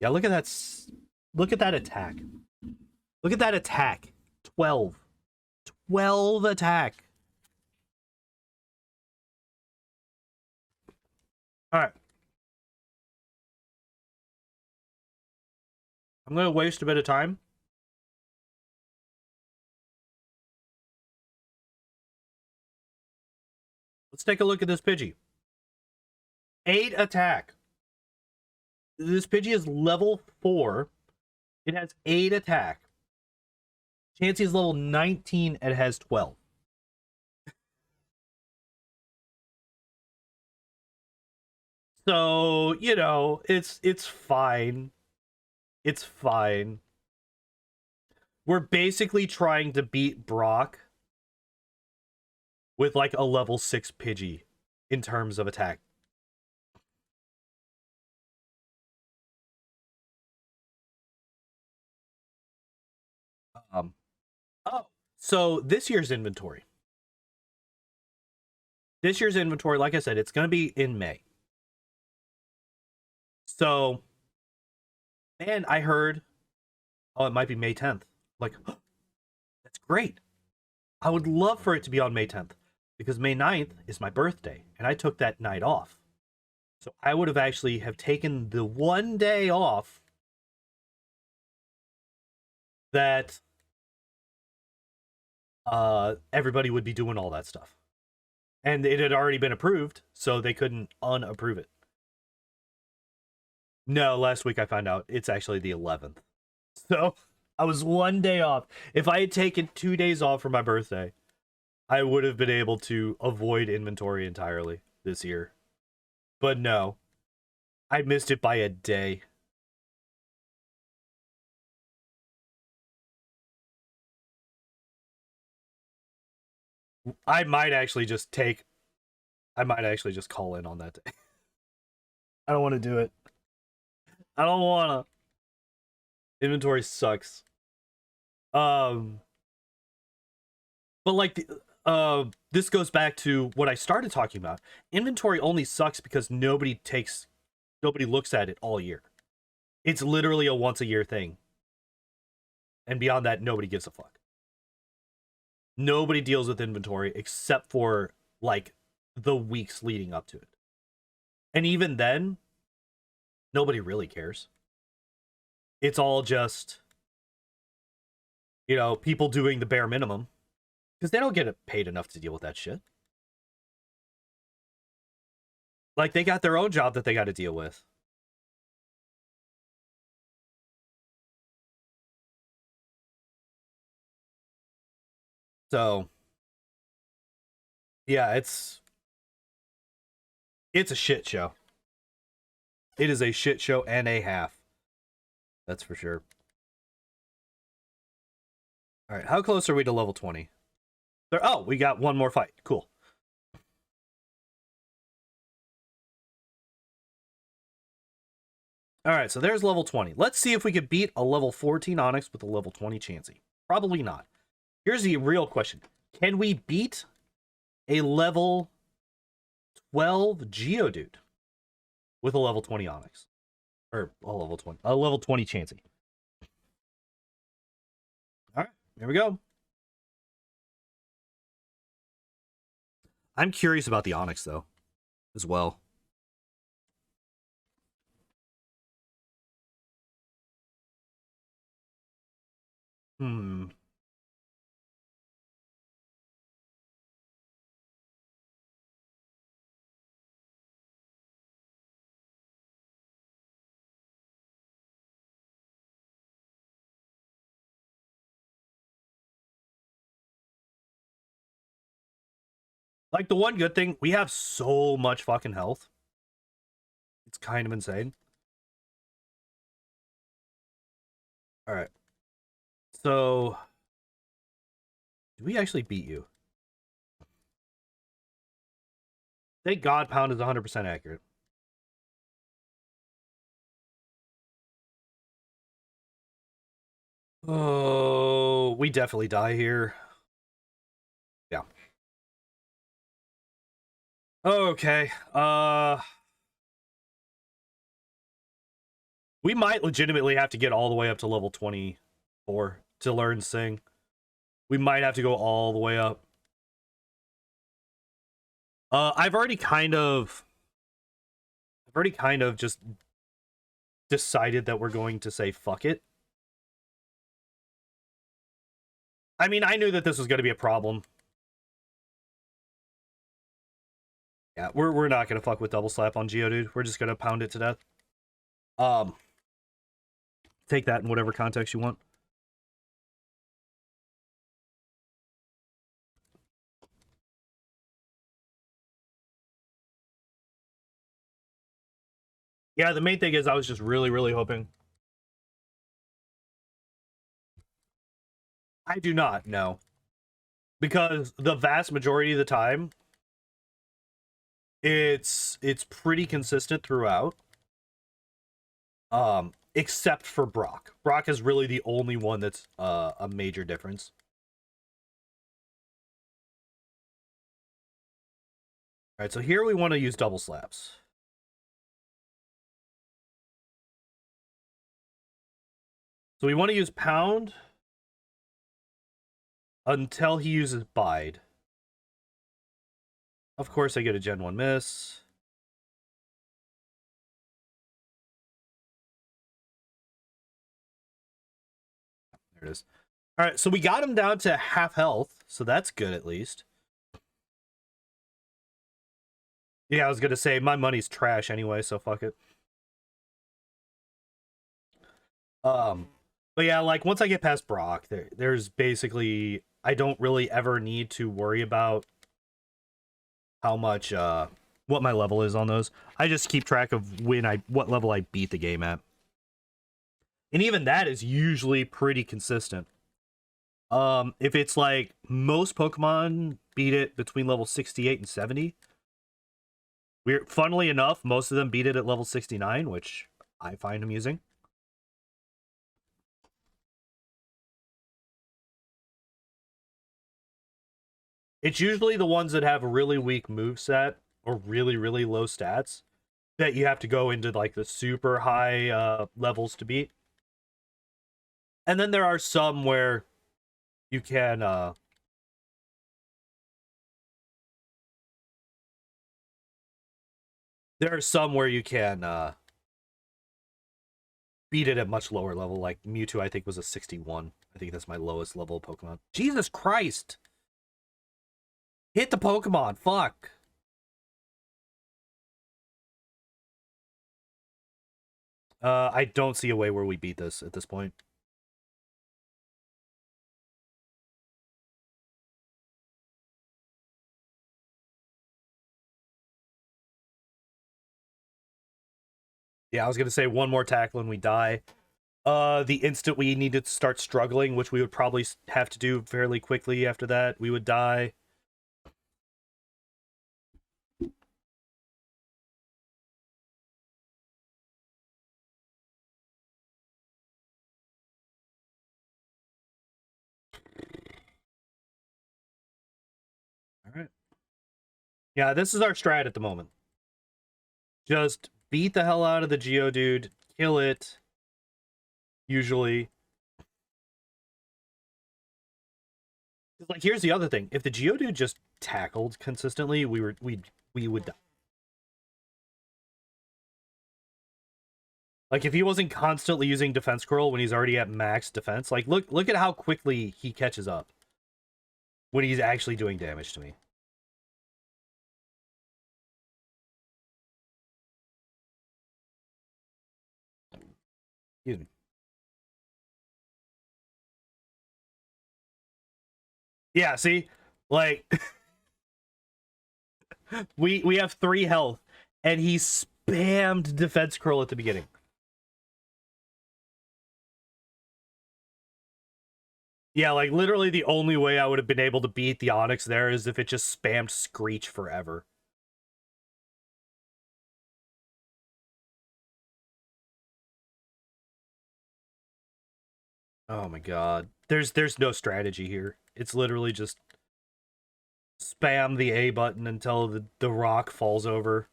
Yeah, look at that. Look at that attack. Look at that attack. 12 attack. All right. I'm gonna waste a bit of time. Let's take a look at this Pidgey. 8 attack. This Pidgey is level 4. It has 8 attack. Chansey is level 19 and it has 12. So, you know, it's fine. It's fine. We're basically trying to beat Brock with like a level 6 Pidgey in terms of attack. Oh, so this year's inventory. This year's inventory, like I said, it's going to be in May. So, and I heard, oh, it might be May 10th. Like, oh, that's great. I would love for it to be on May 10th because May 9th is my birthday and I took that night off. So I would have actually have taken the one day off that everybody would be doing all that stuff. And it had already been approved, so they couldn't unapprove it. No, last week I found out it's actually the 11th. So I was one day off. If I had taken 2 days off for my birthday, I would have been able to avoid inventory entirely this year. But no, I missed it by a day. I might actually just call in on that day. I don't want to do it. I don't want to. Inventory sucks. But like this goes back to what I started talking about. Inventory only sucks because nobody looks at it all year. It's literally a once a year thing. And beyond that, nobody gives a fuck. Nobody deals with inventory except for like the weeks leading up to it. And even then, nobody really cares. It's all just, you know, people doing the bare minimum because they don't get paid enough to deal with that shit. Like, they got their own job that they got to deal with. So, yeah, it's a shit show. It is a shit show and a half. That's for sure. All right, how close are we to level 20? Oh, we got one more fight. Cool. All right, so there's level 20. Let's see if we could beat a level 14 Onyx with a level 20 Chansey. Probably not. Here's the real question. Can we beat a level 12 Geodude with a level 20 Onyx? Or a level 20 Chansey. All right, here we go. I'm curious about the Onyx, though, as well. Hmm. Like, the one good thing, we have so much fucking health. It's kind of insane. All right. So, do we actually beat you? Thank God Pound is 100% accurate. Oh, we definitely die here. Yeah. Okay. We might legitimately have to get all the way up to level 24 to learn Sing. We might have to go all the way up. I've already kind of just decided that we're going to say fuck it. I mean, I knew that this was going to be a problem. Yeah, we're not going to fuck with double slap on Geodude. We're just going to pound it to death. Um, take that in whatever context you want. Yeah, the main thing is I was just really, really hoping. I do not know. Because the vast majority of the time, it's pretty consistent throughout. Except for Brock. Brock is really the only one that's a major difference. Alright, so here we want to use double slaps. So we want to use pound until he uses bide. Of course, I get a Gen 1 miss. There it is. Alright, so we got him down to half health, so that's good at least. Yeah, I was gonna say, my money's trash anyway, so fuck it. But yeah, like, once I get past Brock, there's basically... I don't really ever need to worry about how much, what my level is on those. I just keep track of what level I beat the game at. And even that is usually pretty consistent. If it's like, most Pokemon beat it between level 68 and 70. Funnily enough, most of them beat it at level 69, which I find amusing. It's usually the ones that have a really weak moveset or really, really low stats that you have to go into like the super high levels to beat. And then there are some where you can beat it at much lower level. Like Mewtwo, I think was a 61. I think that's my lowest level Pokemon. Jesus Christ! Hit the Pokemon, fuck! I don't see a way where we beat this at this point. Yeah, I was gonna say one more tackle and we die. The instant we needed to start struggling, which we would probably have to do fairly quickly after that, we would die. Alright. Yeah, this is our strat at the moment. Just beat the hell out of the Geodude, kill it. Usually. Like, here's the other thing. If the Geodude just tackled consistently, we would die. Like, if he wasn't constantly using defense curl when he's already at max defense, like, look at how quickly he catches up when he's actually doing damage to me. Excuse me. Yeah, see? Like, we have 3 health, and he spammed defense curl at the beginning. Yeah, like, literally the only way I would have been able to beat the Onix there is if it just spammed Screech forever. Oh my god. There's no strategy here. It's literally just spam the A button until the rock falls over.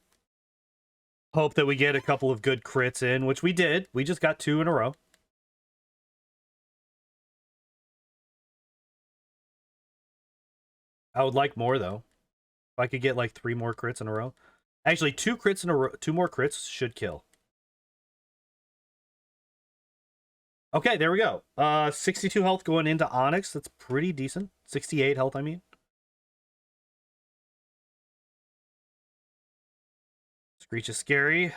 Hope that we get a couple of good crits in, which we did. We just got 2 in a row. I would like more, though. If I could get, like, 3 more crits in a row. Actually, 2 crits in a row. 2 more crits should kill. Okay, there we go. 62 health going into Onyx. That's pretty decent. 68 health, I mean. Screech is scary.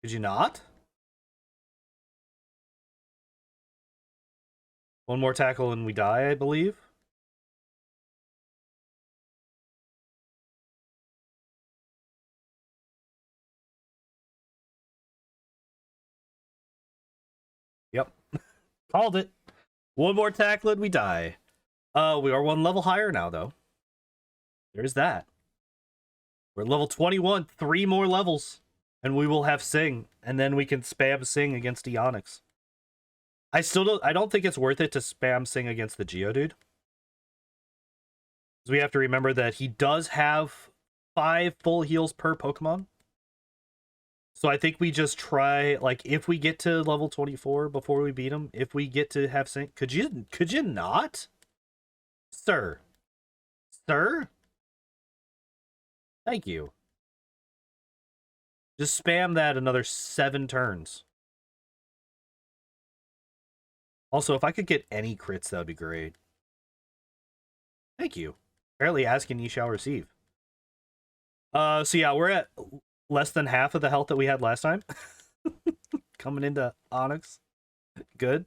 Could you not? One more tackle and we die, I believe. Yep. Called it. One more tackle and we die. We are one level higher now, though. There's that. We're level 21, 3 more levels, and we will have Sing, and then we can spam Sing against Eonix. I don't think it's worth it to spam Sing against the Geodude. Because we have to remember that he does have 5 full heals per Pokemon. So I think we just try, like, if we get to level 24 before we beat him, if we get to have Sing, could you not? Sir? Sir? Thank you. Just spam that another 7 turns. Also, if I could get any crits, that would be great. Thank you. Apparently asking ye shall receive. So yeah, we're at less than half of the health that we had last time. Coming into Onyx. Good.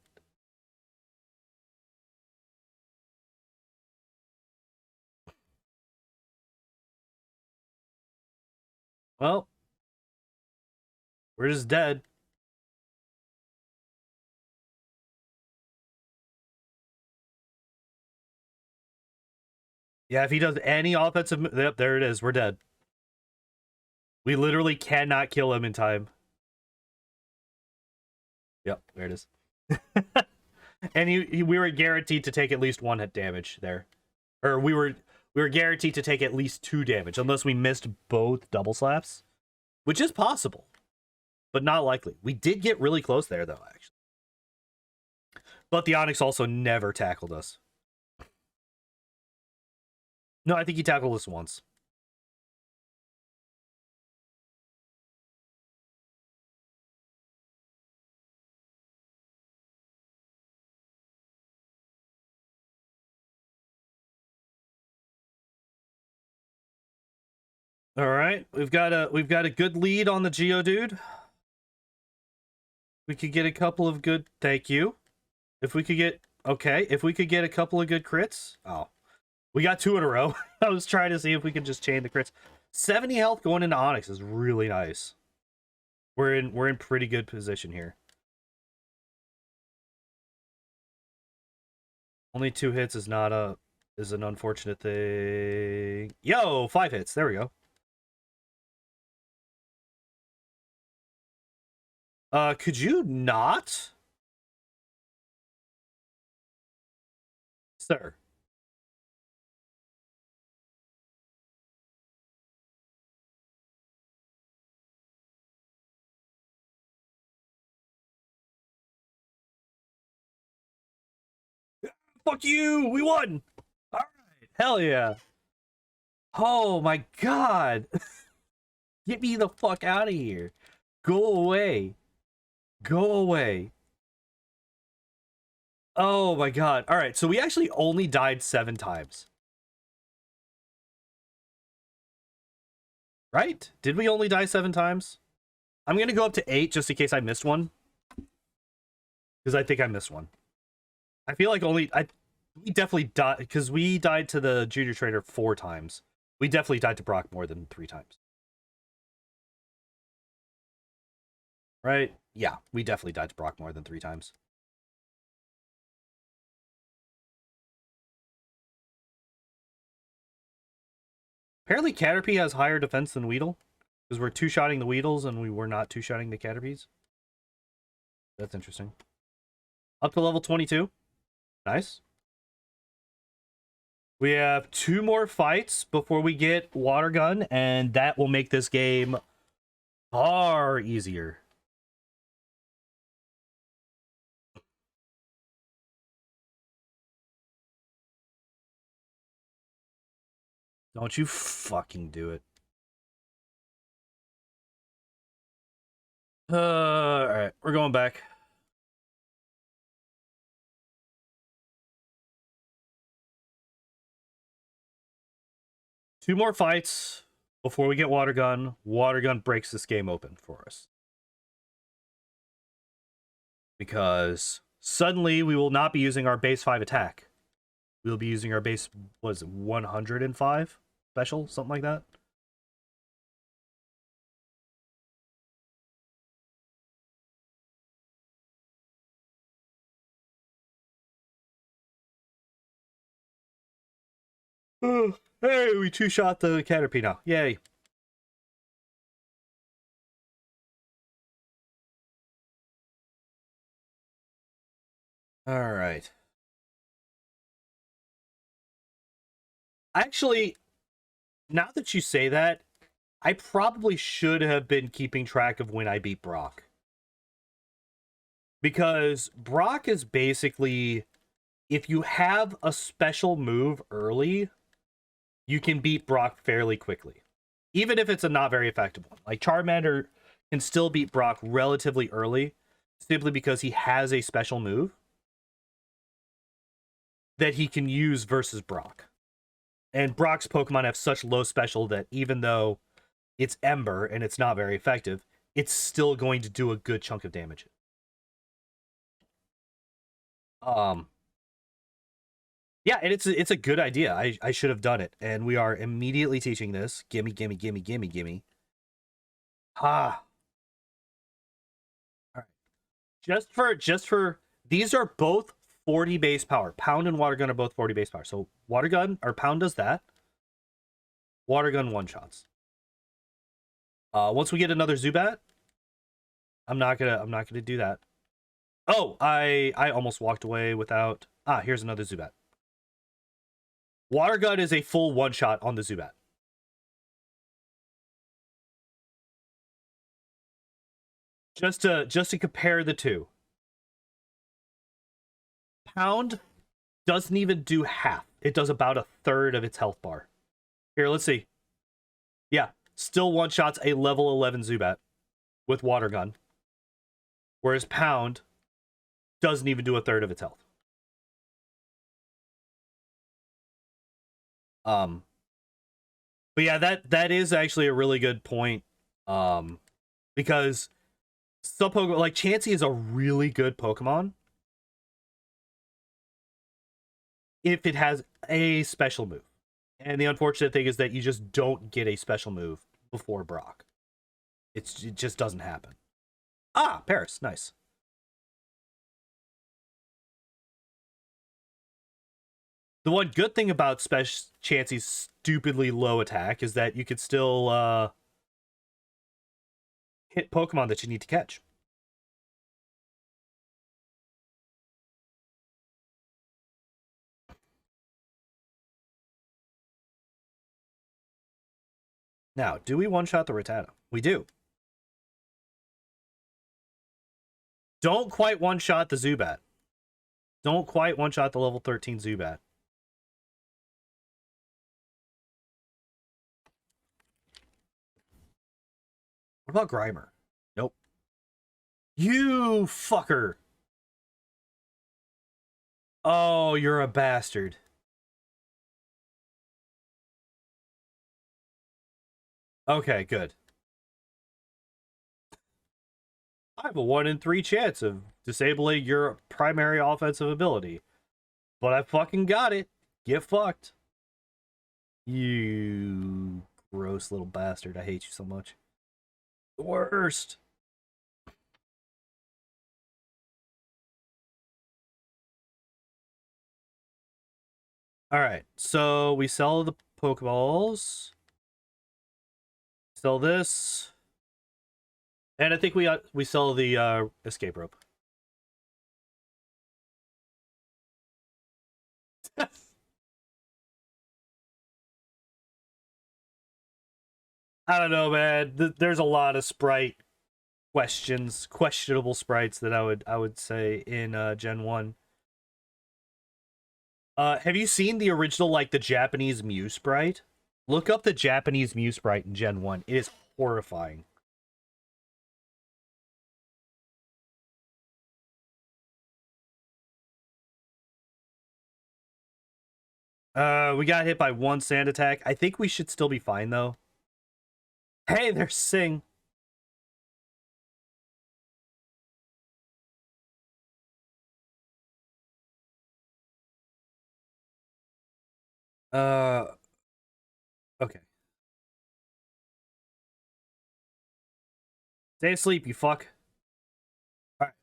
Well, we're just dead. Yeah, if he does any offensive... Yep, there it is. We're dead. We literally cannot kill him in time. Yep, there it is. And we were guaranteed to take at least 1 hit damage there. Or we were guaranteed to take at least 2 damage, unless we missed both double slaps. Which is possible, but not likely. We did get really close there, though, actually. But the Onyx also never tackled us. No, I think he tackled us once. All right, we've got a good lead on the Geodude. We could get a couple of good... Thank you. If we could get... Okay, if we could get a couple of good crits... Oh. We got 2 in a row. I was trying to see if we could just chain the crits. 70 health going into Onyx is really nice. We're in pretty good position here. Only 2 hits is not is an unfortunate thing. Yo, 5 hits. There we go. Could you not? Sir. Fuck you! We won! Alright. Hell yeah. Oh my god. Get me the fuck out of here. Go away. Go away. Oh my god. Alright, so we actually only died 7 times. Right? Did we only die 7 times? I'm gonna go up to 8 just in case I missed one. Because I think I missed one. I feel like we definitely died, because we died to the junior trainer 4 times. We definitely died to Brock more than 3 times. Right? Yeah, we definitely died to Brock more than 3 times. Apparently Caterpie has higher defense than Weedle. Because we're 2-shotting the Weedles and we were not 2-shotting the Caterpies. That's interesting. Up to level 22. Nice. We have 2 more fights before we get Water Gun, and that will make this game far easier. Don't you fucking do it. Alright, we're going back. Two more fights before we get Water Gun. Water Gun breaks this game open for us. because suddenly we will not be using our base 5 attack. We'll be using our base, was it 105 special, something like that. Hey, we two-shot the Caterpie now. Yay. All right. Actually, now that you say that, I probably should have been keeping track of when I beat Brock. Because Brock is basically, if you have a special move early, you can beat Brock fairly quickly. Even if it's a not very effective one. Like Charmander can still beat Brock relatively early, simply because he has a special move that he can use versus Brock. And Brock's Pokemon have such low special that even though it's Ember and it's not very effective, it's still going to do a good chunk of damage. Yeah, and it's a good idea. I should have done it. And we are immediately teaching this. Gimme, gimme, gimme, gimme, gimme. Ah. All right. Just for these are both 40 base power. Pound and Water Gun are both 40 base power. So Water Gun or Pound does that. Water Gun one shots. Once we get another Zubat, I'm not gonna do that. Oh, I almost walked away without. Here's another Zubat. Water Gun is a full one shot on the Zubat. Just to compare the two. Pound doesn't even do half. It does about a third of its health bar. Here, let's see. Yeah, still one shots a level 11 Zubat with Water Gun. Whereas Pound doesn't even do a third of its health. But yeah, that is actually a really good point. Because some Pokemon, like Chansey is a really good Pokemon if it has a special move. And the unfortunate thing is that you just don't get a special move before Brock. It just doesn't happen. Paris, nice. The one good thing about Chansey's stupidly low attack is that you could still hit Pokemon that you need to catch. Now, do we one-shot the Rattata? We do. Don't quite one-shot the Zubat. Don't quite one-shot the level 13 Zubat. What about Grimer? Nope. You fucker! Oh, you're a bastard. Okay, good. I have a 1 in 3 chance of disabling your primary offensive ability. But I fucking got it. Get fucked. You gross little bastard. I hate you so much. The worst. Alright, so we sell the Pokeballs. Sell this. And I think we sell the escape rope. I don't know, man. There's a lot of sprite questionable sprites that I would say in Gen 1. Have you seen the original, like the Japanese Mew sprite? Look up the Japanese Mew sprite in Gen 1. It is horrifying. We got hit by one sand attack. I think we should still be fine though. Hey, there's Sing. Uh, okay. Stay asleep, you fuck. All right.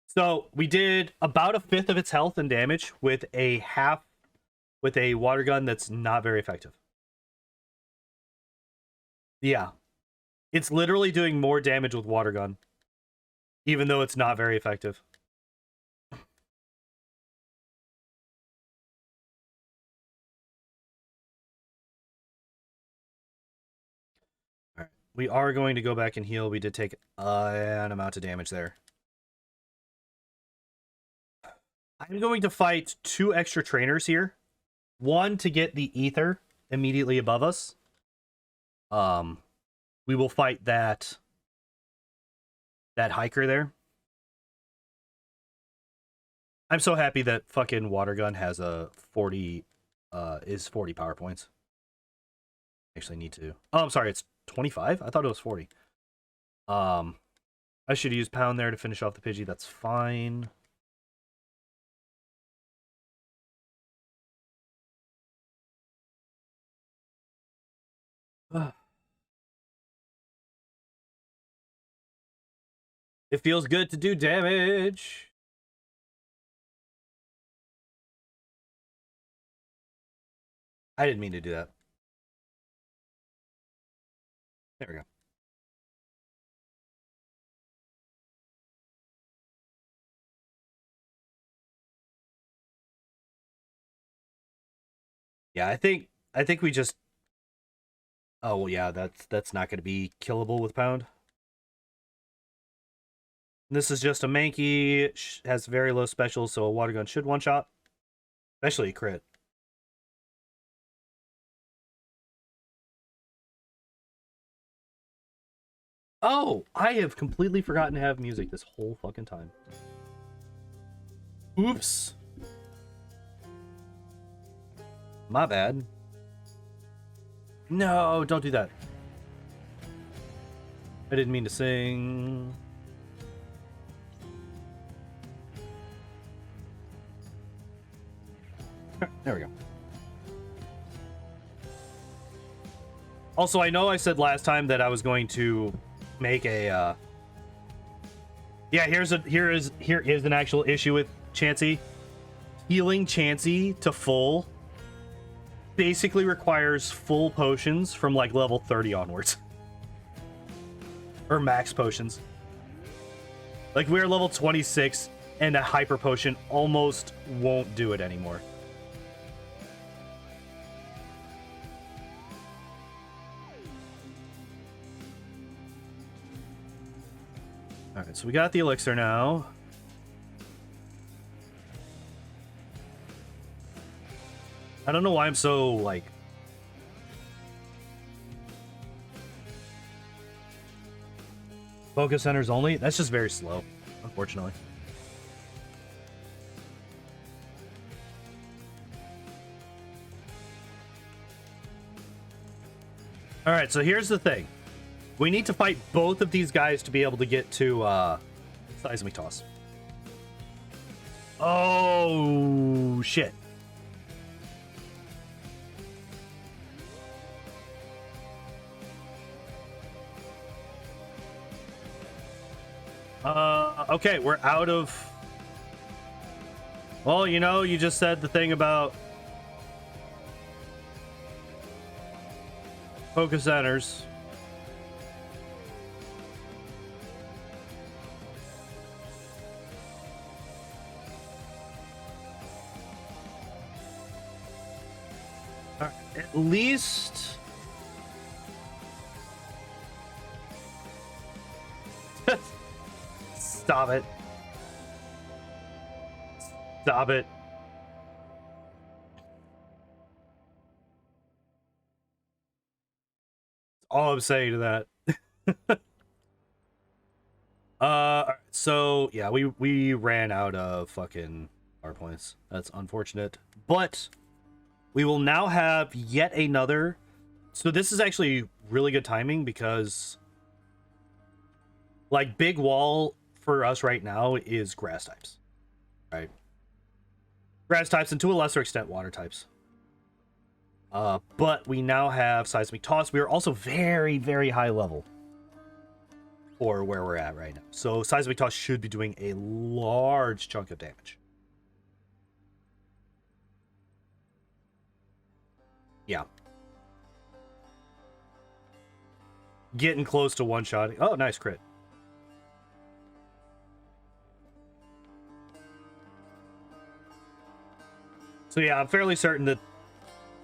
So we did about a fifth of its health and damage with a water gun that's not very effective. Yeah. It's literally doing more damage with water gun, even though it's not very effective. All right. We are going to go back and heal. We did take an amount of damage there. I'm going to fight 2 extra trainers here. One to get the ether immediately above us. We will fight that hiker there. I'm so happy that fucking water gun has a 40 is 40 power points. Actually need to. Oh, I'm sorry, it's 25? I thought it was 40. I should use pound there to finish off the Pidgey. That's fine. It feels good to do damage. I didn't mean to do that. There we go. Yeah, I think we just. Oh well, yeah, that's not going to be killable with pound. This is just a Mankey, has very low specials, so a water gun should one shot, especially a crit. Oh, I have completely forgotten to have music this whole fucking time. Oops. My bad. No, don't do that. I didn't mean to sing. There we go. Also, I know I said last time that I was going to make a yeah, here is an actual issue with Chansey. Healing Chansey to full basically requires full potions from like level 30 onwards. Or max potions. Like we're level 26 and a hyper potion almost won't do it anymore. Alright, so we got the elixir now. I don't know why I'm so, like... Focus centers only? That's just very slow, unfortunately. Alright, so here's the thing. We need to fight both of these guys to be able to get to, Seismic Toss. Oh, shit. Okay, we're out of... Well, you know, you just said the thing about... Focus centers. At least... Stop it. Stop it. All I'm saying to that. So yeah, we ran out of fucking power points. That's unfortunate. But we will now have yet another. So this is actually really good timing because like big wall for us right now is grass types. Right? Grass types, and to a lesser extent, water types. But we now have seismic toss. We are also very, very high level for where we're at right now. So seismic toss should be doing a large chunk of damage. Yeah. Getting close to one-shotting. Oh, nice crit. So yeah, I'm fairly certain that,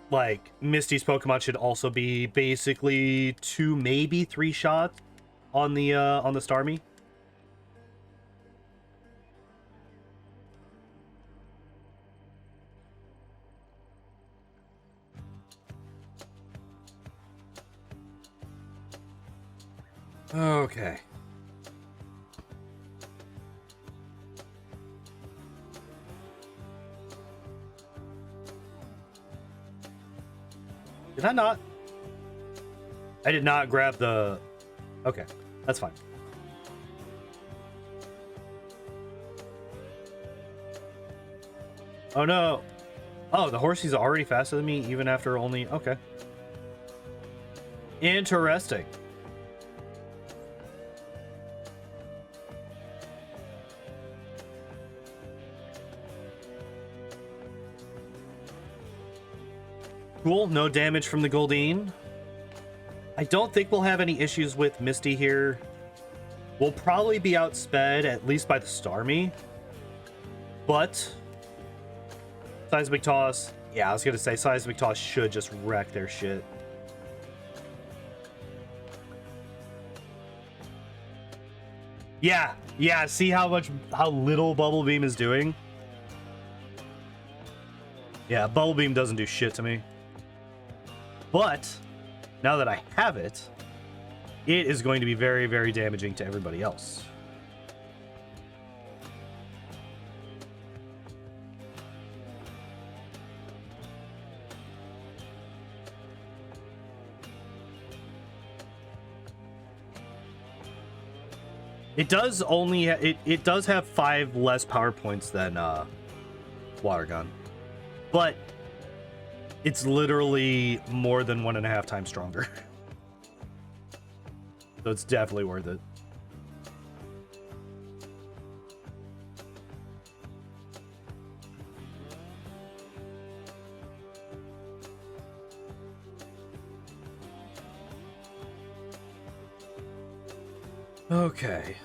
like, Misty's Pokemon should also be basically 2, maybe 3 shots on the Starmie. Okay. Did I not? I did not grab the... Okay, that's fine. Oh no. Oh, the horsey's already faster than me, even after only... Okay. Interesting. Cool, no damage from the Goldeen. I don't think we'll have any issues with Misty here. We'll probably be outsped, at least by the Starmie. But Seismic Toss, yeah, I was gonna say Seismic Toss should just wreck their shit. Yeah, see how little Bubble Beam is doing? Yeah, Bubble Beam doesn't do shit to me. But now that I have it, it is going to be very, very damaging to everybody else. It does only it does have 5 less power points than Water Gun, but it's literally more than 1.5 times stronger. So it's definitely worth it. Okay.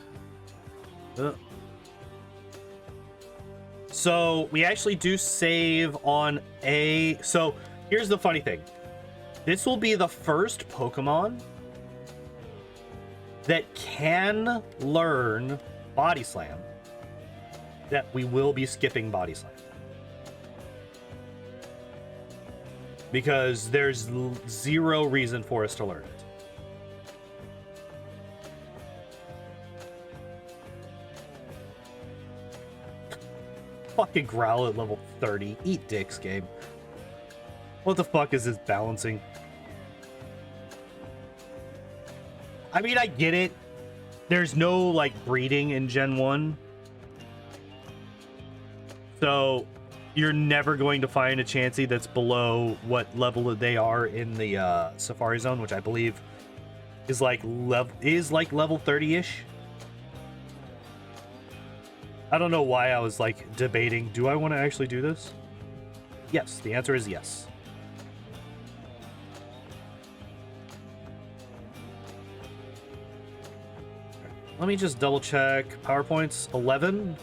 So we actually do save on a... So here's the funny thing. This will be the first Pokemon that can learn Body Slam that we will be skipping Body Slam. Because there's zero reason for us to learn it. Fucking Growl at level 30. Eat dicks, game. What the fuck is this balancing? I mean, I get it. There's no, like, breeding in Gen 1. So, you're never going to find a Chansey that's below what level they are in the Safari Zone, which I believe is like level 30-ish. I don't know why I was like debating, do I want to actually do this? Yes, the answer is yes. Let me just double check. PowerPoints 11.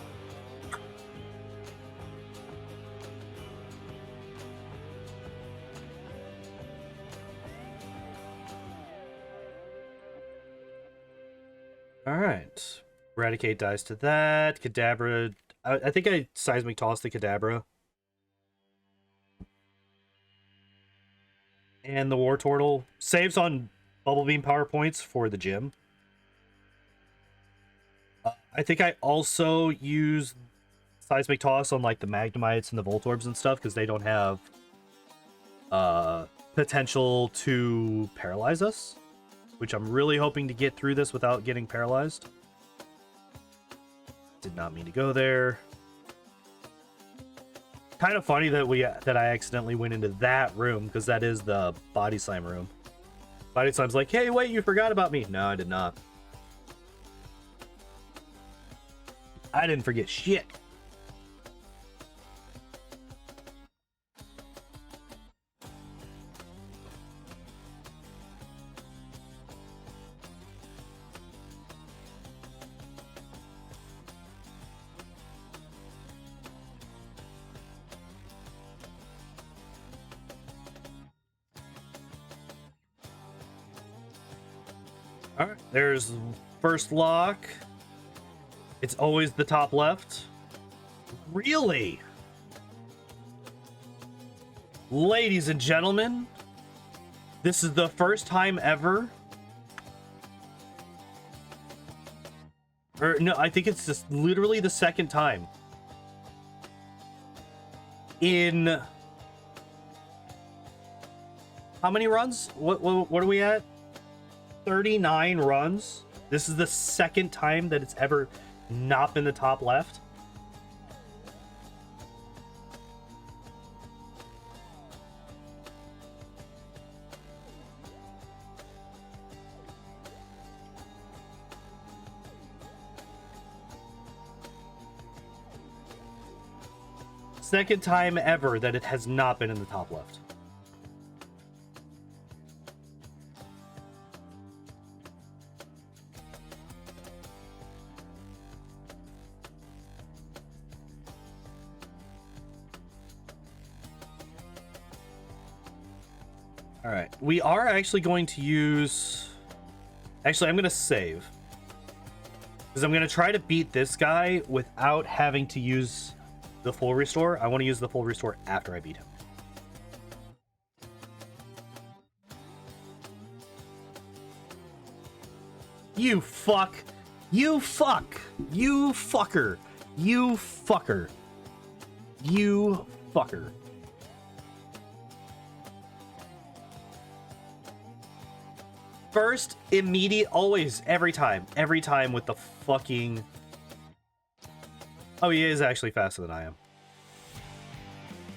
All right. Eradicate dies to that. Kadabra. I think I Seismic Toss the Kadabra. And the War Turtle. Saves on Bubble Beam power points for the gym. I think I also use Seismic Toss on like the Magnemites and the Voltorbs and stuff because they don't have potential to paralyze us. Which I'm really hoping to get through this without getting paralyzed. Did not mean to go there. Kind of funny that I accidentally went into that room, because that is the body slime room. Body slime's like, hey, wait, you forgot about me. No, I did not. I didn't forget shit. All right, there's first lock. It's always the top left. Really? Ladies and gentlemen, this is the first time ever. Or no, I think it's just literally the second time in how many runs? What are we at? 39 runs. This is the second time that it's ever not been the top left. Second time ever that it has not been in the top left. All right, we are actually going to use... Actually, I'm going to save. Because I'm going to try to beat this guy without having to use the full restore. I want to use the full restore after I beat him. You fuck. You fuck. You fucker. You fucker. You fucker. First, immediate, always, every time with the fucking... Oh, he is actually faster than I am.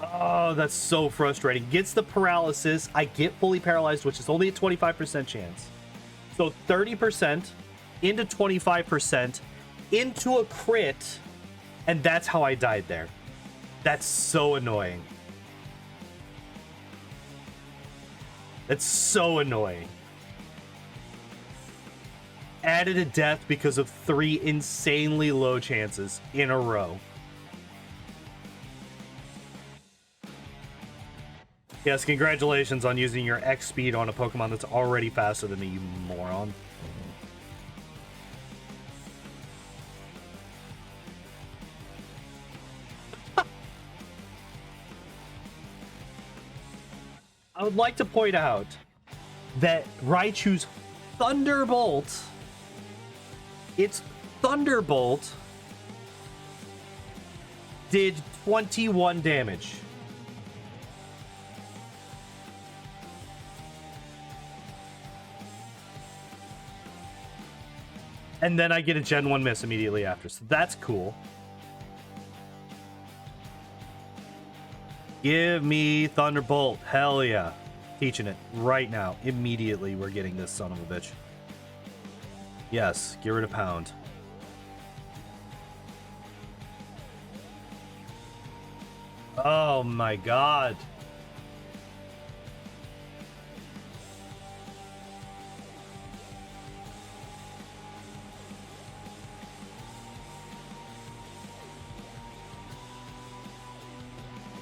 Oh, that's so frustrating. Gets the paralysis. I get fully paralyzed, which is only a 25% chance. So 30% into 25% into a crit, and that's how I died there. That's so annoying. That's so annoying. Added a death because of 3 insanely low chances in a row. Yes, congratulations on using your X speed on a Pokemon that's already faster than me, you moron. I would like to point out that Raichu's Thunderbolt, its Thunderbolt did 21 damage. And then I get a Gen 1 miss immediately after, so that's cool. Give me Thunderbolt. Hell yeah. Teaching it right now. Immediately we're getting this son of a bitch. Yes, get rid of Pound. Oh my god.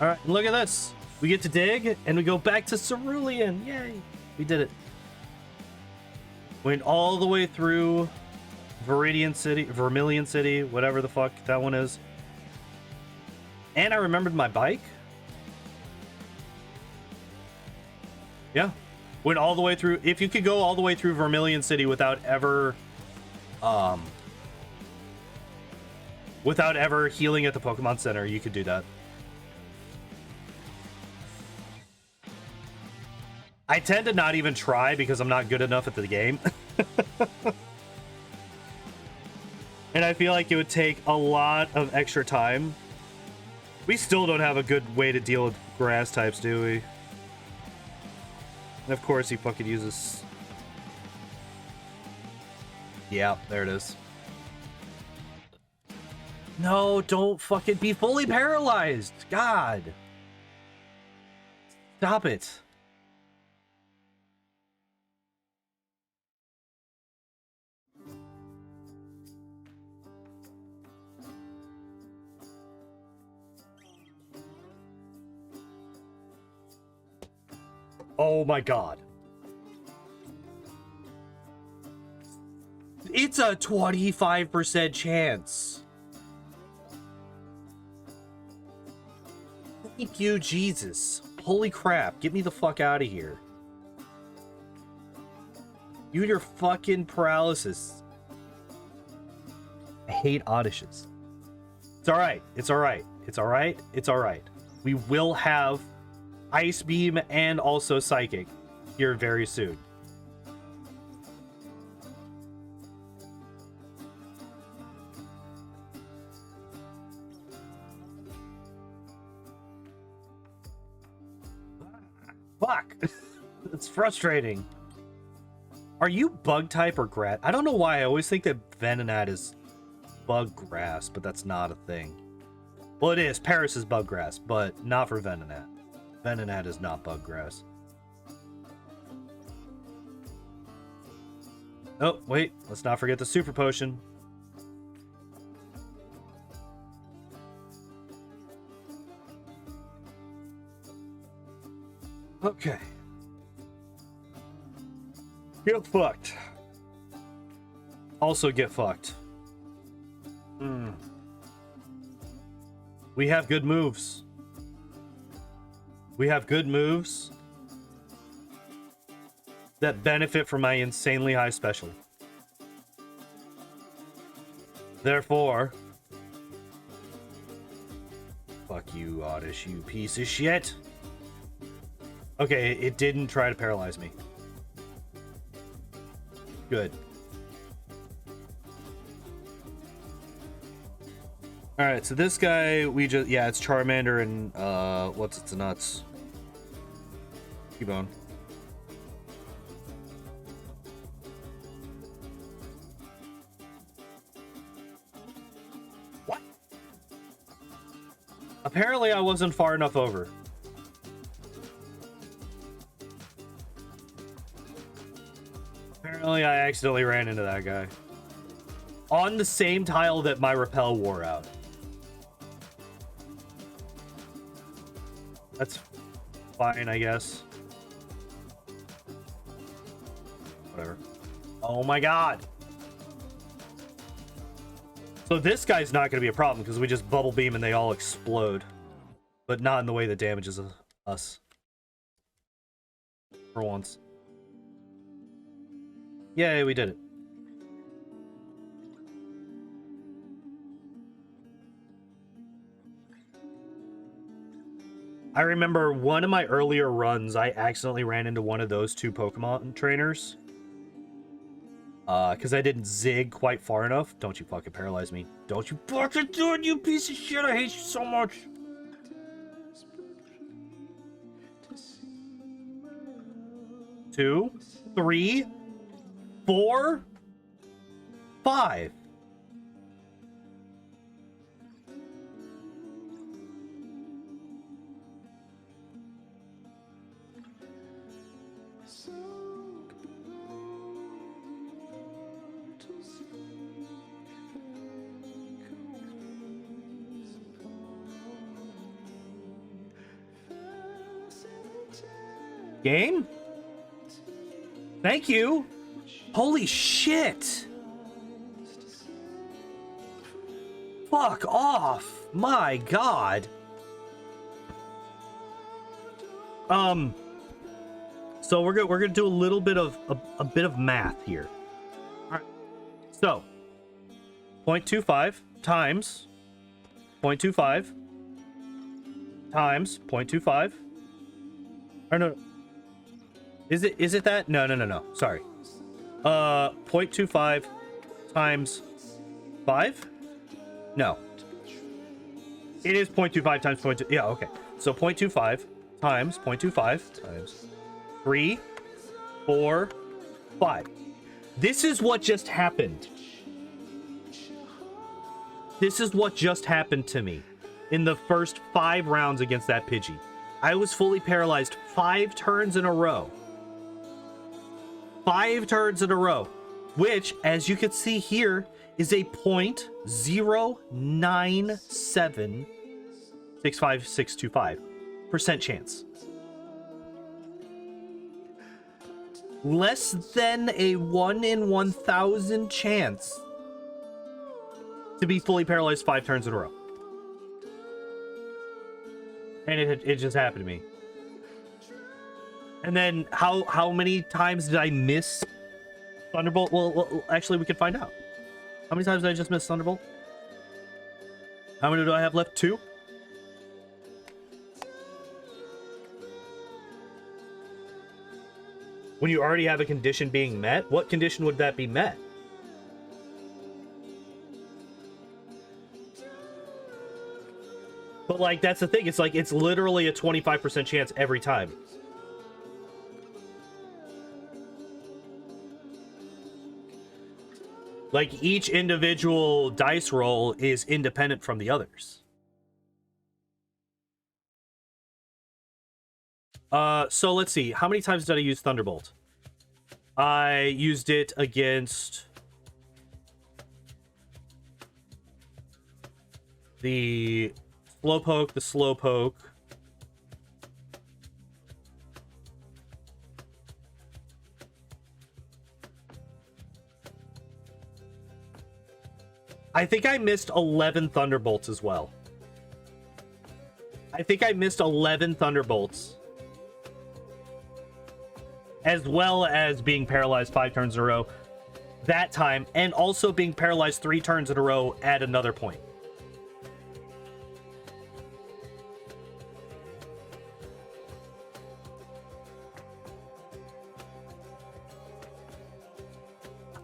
All right, look at this. We get to dig, and we go back to Cerulean. Yay, we did it. Went all the way through Vermilion City, whatever the fuck that one is. And I remembered my bike. Yeah, went all the way through. If you could go all the way through Vermilion City without ever healing at the Pokemon Center, you could do that. I tend to not even try because I'm not good enough at the game. And I feel like it would take a lot of extra time We still don't have a good way to deal with grass types, do we? And of course he fucking uses... Yeah, there it is. No, don't fucking be fully paralyzed. God. Stop it. Oh my God. It's a 25% chance. Thank you, Jesus. Holy crap. Get me the fuck out of here. You and your fucking paralysis. I hate Odysseus. It's alright. It's alright. It's alright. It's alright. We will have Ice Beam and also Psychic here very soon. Fuck. It's frustrating. Are you bug type or grass? I don't know why I always think that Venonat is bug grass, but that's not a thing. Well, it is. Paris is bug grass, but not for Venonat. Venonat is not bug grass. Oh, wait. Let's not forget the super potion. Okay. Get fucked. Also get fucked. We have good moves. We have good moves that benefit from my insanely high special. Therefore, fuck you, Oddish, you piece of shit. Okay, it didn't try to paralyze me. Good. Alright, so this guy, we just... Yeah, it's Charmander and, what's its nuts? Cubone. What? Apparently I wasn't far enough over. Apparently I accidentally ran into that guy. On the same tile that my repel wore out. That's fine, I guess. Whatever. Oh my God. So this guy's not going to be a problem because we just bubble beam and they all explode. But not in the way that damages us. For once. Yay, we did it. I remember one of my earlier runs, I accidentally ran into one of those two Pokemon trainers. Because I didn't zig quite far enough. Don't you fucking paralyze me. Don't you fucking do it, you piece of shit. I hate you so much. Two, three, 4, 5. Game? Thank you. Holy shit. Fuck off. My God. So we're gonna do a little bit of a bit of math here. All right. So 0.25 times 0.25 times 0.25. Or no. Is it that? No. Sorry. 0.25 times 5? No. It is 0.25 times 0.2. Yeah, okay. So 0.25 times 0.25 times 3, 4, 5. This is what just happened. This is what just happened to me in the first 5 rounds against that Pidgey. I was fully paralyzed 5 turns in a row. 5 turns in a row, which, as you can see here, is a 0.09765625% chance. Less than a 1 in 1,000 chance to be fully paralyzed 5 turns in a row. And it just happened to me. And then how many times did I miss Thunderbolt? Well, actually, we could find out. How many times did I just miss Thunderbolt? How many do I have left? 2? When you already have a condition being met, what condition would that be met? But, like, that's the thing. It's like, it's literally a 25% chance every time. Like, each individual dice roll is independent from the others. So let's see. How many times did I use Thunderbolt? I used it against the Slowpoke. I think I missed 11 Thunderbolts as well. I think I missed 11 Thunderbolts. As well as being paralyzed 5 turns in a row that time, and also being paralyzed 3 turns in a row at another point.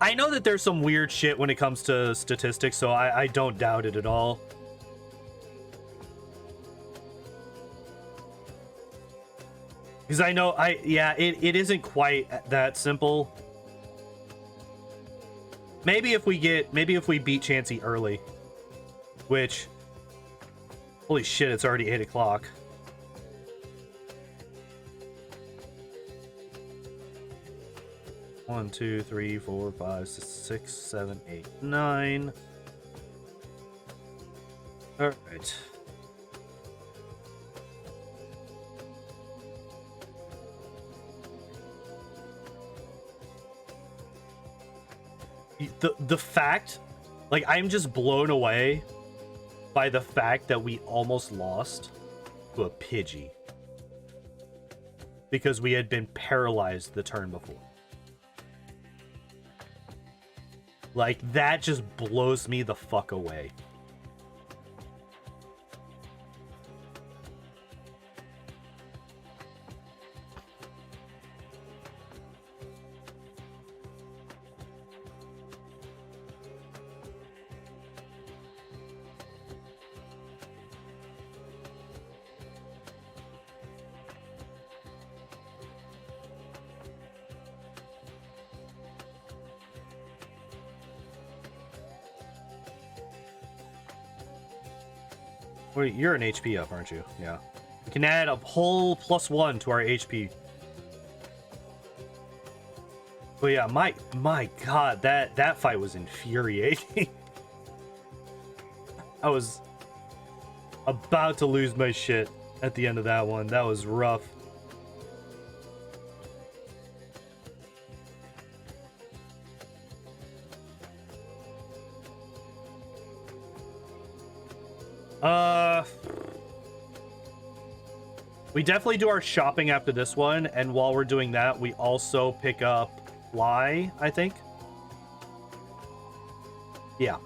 I know that there's some weird shit when it comes to statistics, so I don't doubt it at all. Because I know, it isn't quite that simple. Maybe if we beat Chansey early, which, holy shit, it's already 8 o'clock. One, 2, 3, 4, 5, 6, 7, 8, 9. All right. The fact, like, I'm just blown away by the fact that we almost lost to a Pidgey because we had been paralyzed the turn before. Like, that just blows me the fuck away. Wait, you're an HP up, aren't you? Yeah. We can add a whole +1 to our HP. But yeah, my god, that fight was infuriating. I was about to lose my shit at the end of that one. That was rough. We definitely do our shopping after this one, and while we're doing that, we also pick up Fly, I think. Yeah.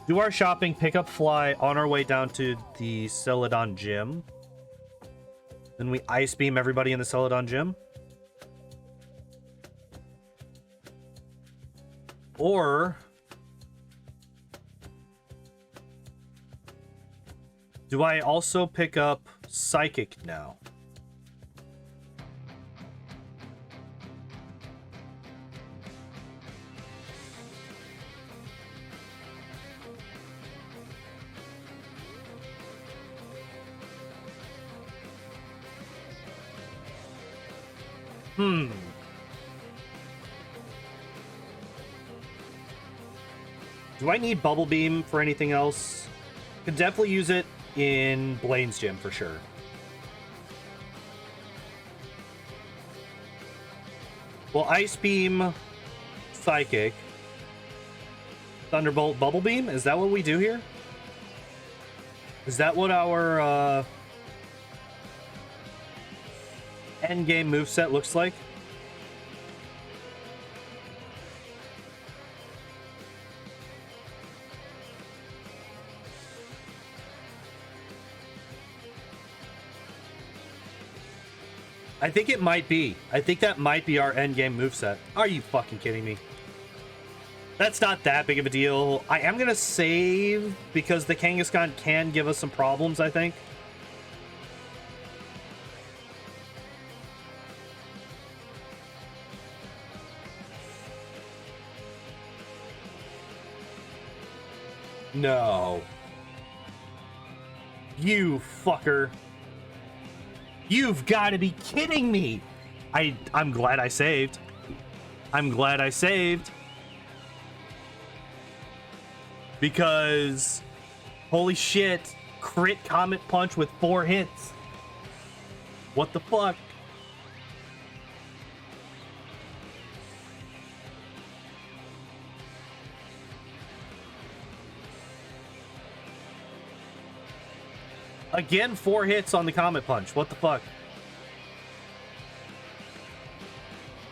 Do our shopping, pick up Fly on our way down to the Celadon Gym. Then we Ice Beam everybody in the Celadon Gym. Or Do I also pick up Psychic now? Hmm. Do I need Bubble Beam for anything else? Could definitely use it in Blaine's gym for sure. Well, Ice Beam, Psychic, Thunderbolt, Bubble Beam? Is that what we do here? Is that what our endgame moveset looks like? I think it might be. I think that might be our endgame moveset. Are you fucking kidding me? That's not that big of a deal. I am going to save because the Kangaskhan can give us some problems, I think. No. You fucker. You've got to be kidding me. I'm glad I saved. I'm glad I saved. Because, holy shit, crit Comet Punch with 4 hits. What the fuck? Again, 4 hits on the Comet Punch. What the fuck?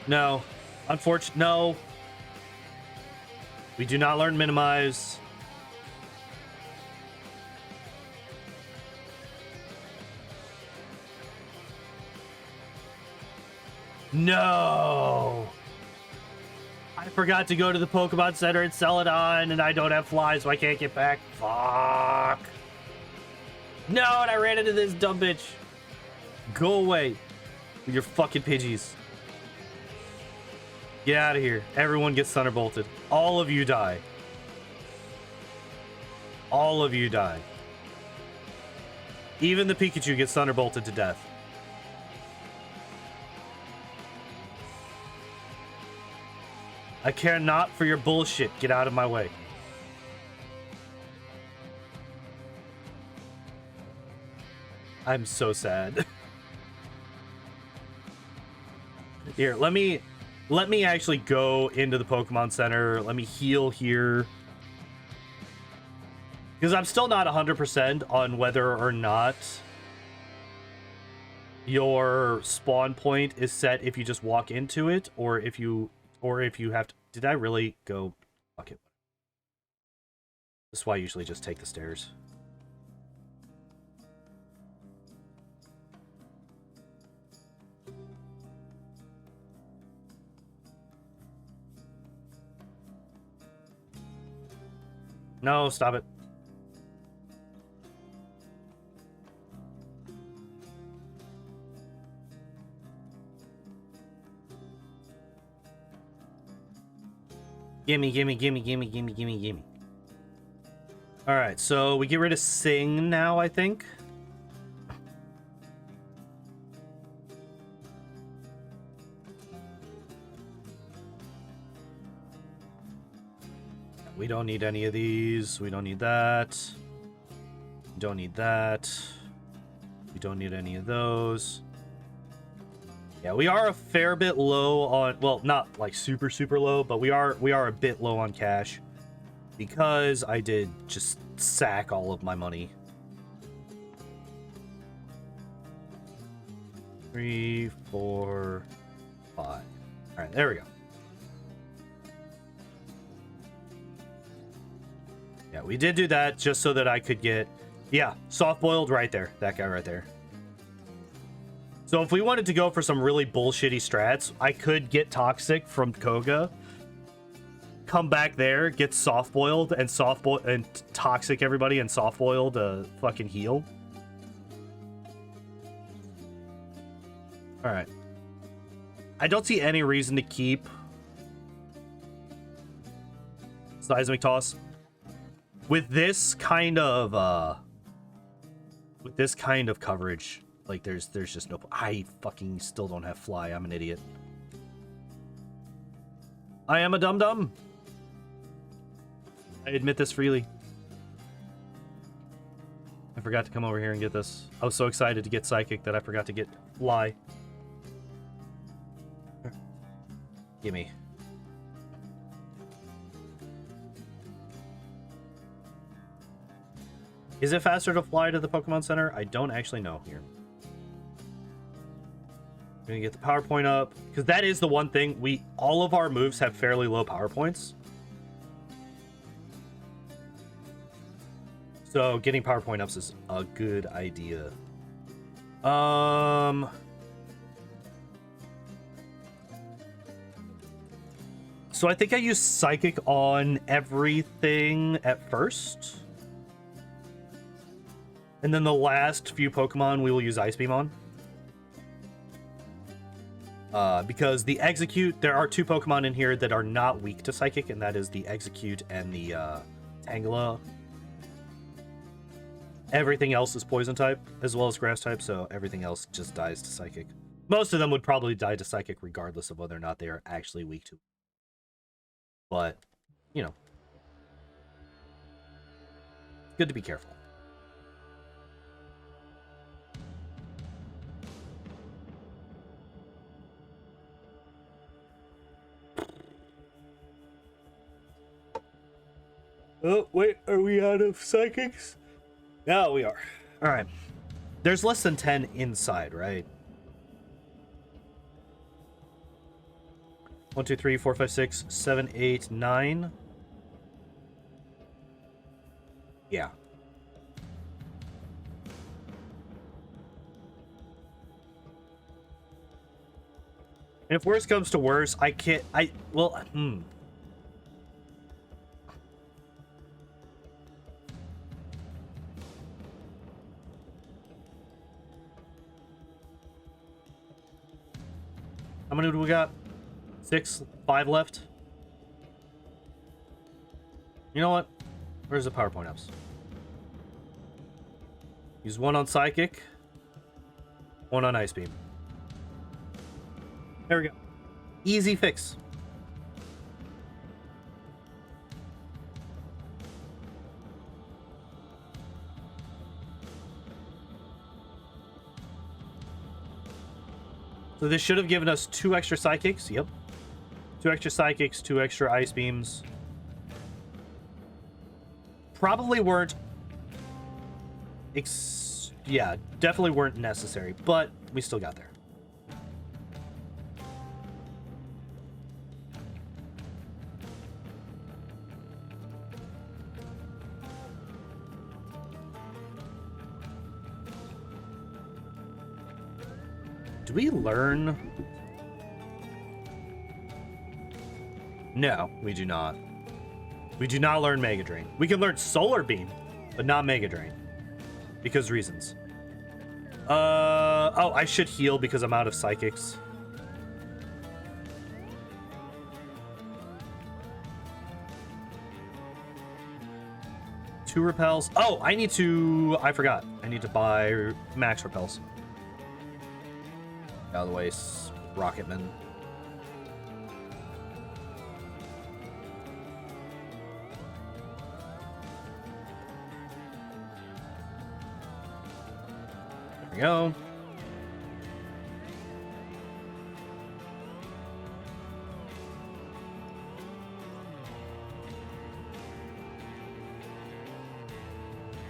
No. Unfortunately, no. We do not learn Minimize. No. I forgot to go to the Pokemon Center and sell it on, and I don't have flies, so I can't get back. Fuck. No, and I ran into this dumb bitch. Go away with your fucking Pidgeys. Get out of here. Everyone gets Thunderbolted. All of you die. All of you die. Even the Pikachu gets Thunderbolted to death. I care not for your bullshit. Get out of my way. I'm so sad. Here, let me actually go into the Pokemon Center. Let me heal here. Because I'm still not 100% on whether or not your spawn point is set if you just walk into it, or if you have to. Did I really go? Fuck it. This is why I usually just take the stairs. No, stop it. Gimme, gimme, gimme, gimme, gimme, gimme, gimme. Alright, so we get rid of Sing now, I think. We don't need any of these. We don't need that. We don't need that. We don't need any of those. Yeah, we are a fair bit low on, well, not like super low, but we are a bit low on cash because I did just sack all of my money. 3, 4, 5. All right, there we go. Yeah, we did do that just so that I could get, yeah, soft boiled right there. That guy right there. So if we wanted to go for some really bullshitty strats, I could get Toxic from Koga. come back there, get soft boiled and toxic everybody and soft boiled to fucking heal. All right. I don't see any reason to keep seismic toss with this kind of coverage. Like there's just no. I fucking still don't have fly. I'm an idiot. I am a dum-dum. I admit this freely. I forgot to come over here and get this. I was so excited to get psychic that I forgot to get fly. Gimme. Is it faster to fly to the Pokemon Center? I don't actually know here. I'm gonna get the PowerPoint up because that is the one thing all of our moves have fairly low PowerPoints. So getting PowerPoint ups is a good idea. So I think I use Psychic on everything at first. And then the last few Pokemon we will use Ice Beam on. Because the Execute, there are two Pokemon in here that are not weak to Psychic, and that is the Execute and the Tangela. Everything else is Poison type, as well as Grass type, so everything else just dies to Psychic. Most of them would probably die to Psychic regardless of whether or not they are actually weak to it. But, you know. Good to be careful. Oh, wait, are we out of psychics? Yeah, we are. All right. There's less than 10 inside, right? 1, 2, 3, 4, 5, 6, 7, 8, 9. Yeah. And if worse comes to worse, I can't... How many do we got? 6, 5 left. You know what? Where's the PowerPoint ups? Use one on Psychic, one on Ice Beam. There we go. Easy fix. So this should have given us 2 extra Psychics. Yep. 2 extra Psychics, 2 extra Ice Beams. Probably weren't... yeah, definitely weren't necessary, but we still got there. Do we learn? No, we do not. We do not learn Mega Drain. We can learn Solar Beam, but not Mega Drain. Because reasons. Oh, I should heal because I'm out of Psychics. Two repels. Oh, I forgot. I need to buy max repels. Out of the way, Rocketman. There we go.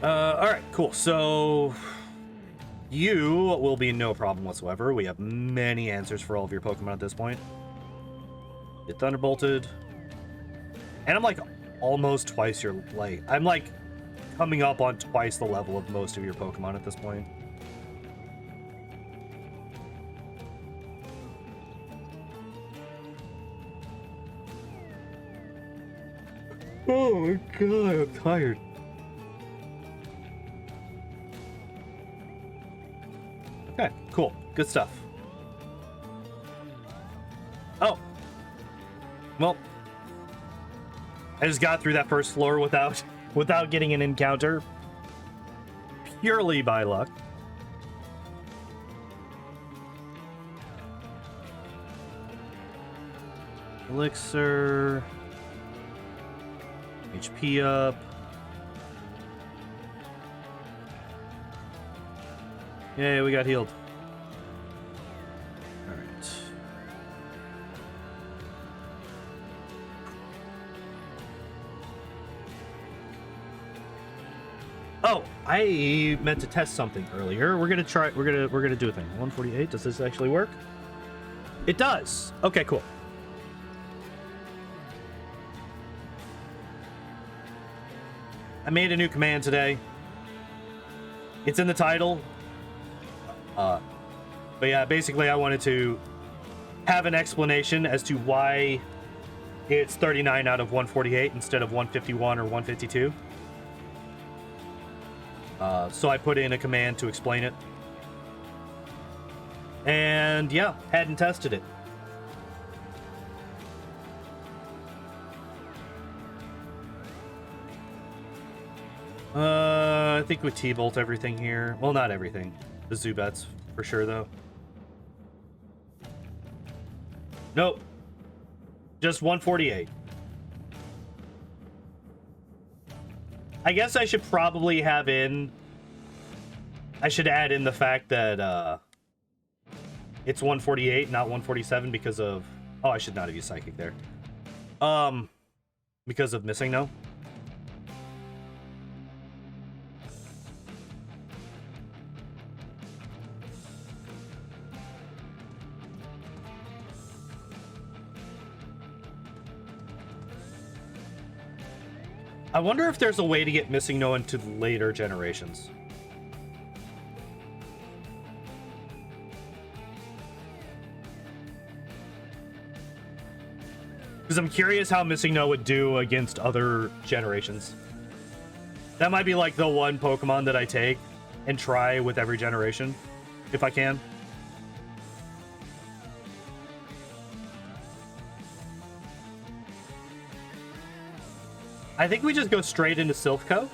All right, cool. So you will be no problem whatsoever. We have many answers for all of your Pokemon at this point. Get Thunderbolted. And I'm like almost twice your, like, I'm like coming up on twice the level of most of your Pokemon at this point. Oh my god, I'm tired. Okay, cool. Good stuff. Oh. Well, I just got through that first floor without getting an encounter. Purely by luck. Elixir. HP up. Yay, we got healed. Alright. Oh, I meant to test something earlier. We're gonna do a thing. 148, does this actually work? It does! Okay, cool. I made a new command today. It's in the title. But yeah, basically I wanted to have an explanation as to why it's 39 out of 148 instead of 151 or 152. So I put in a command to explain it. And yeah, hadn't tested it. I think we T-bolt everything here. Well, not everything. The Zubats, for sure, though. Nope. Just 148. I guess I should probably have in... I should add in the fact that, it's 148, not 147 because of... Oh, I should not have used Psychic there. Because of missing, no? I wonder if there's a way to get Missing No into later generations. Because I'm curious how Missing No would do against other generations. That might be like the one Pokemon that I take and try with every generation, if I can. I think we just go straight into Silphco,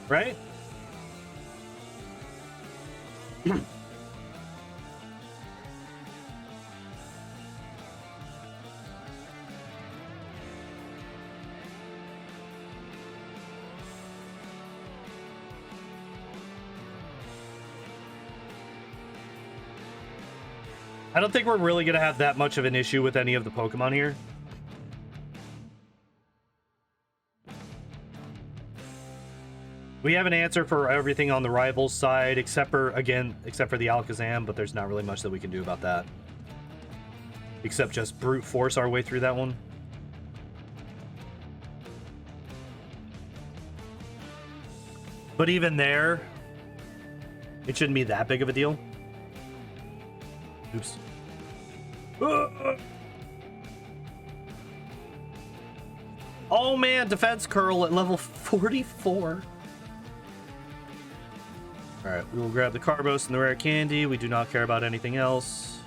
right? I don't think we're really going to have that much of an issue with any of the Pokemon here. We have an answer for everything on the rivals side, except for the Alakazam, but there's not really much that we can do about that. Except just brute force our way through that one. But even there, it shouldn't be that big of a deal. Oops. Oh man, defense curl at level 44. Alright, we will grab the Carbos and the rare candy. We do not care about anything else.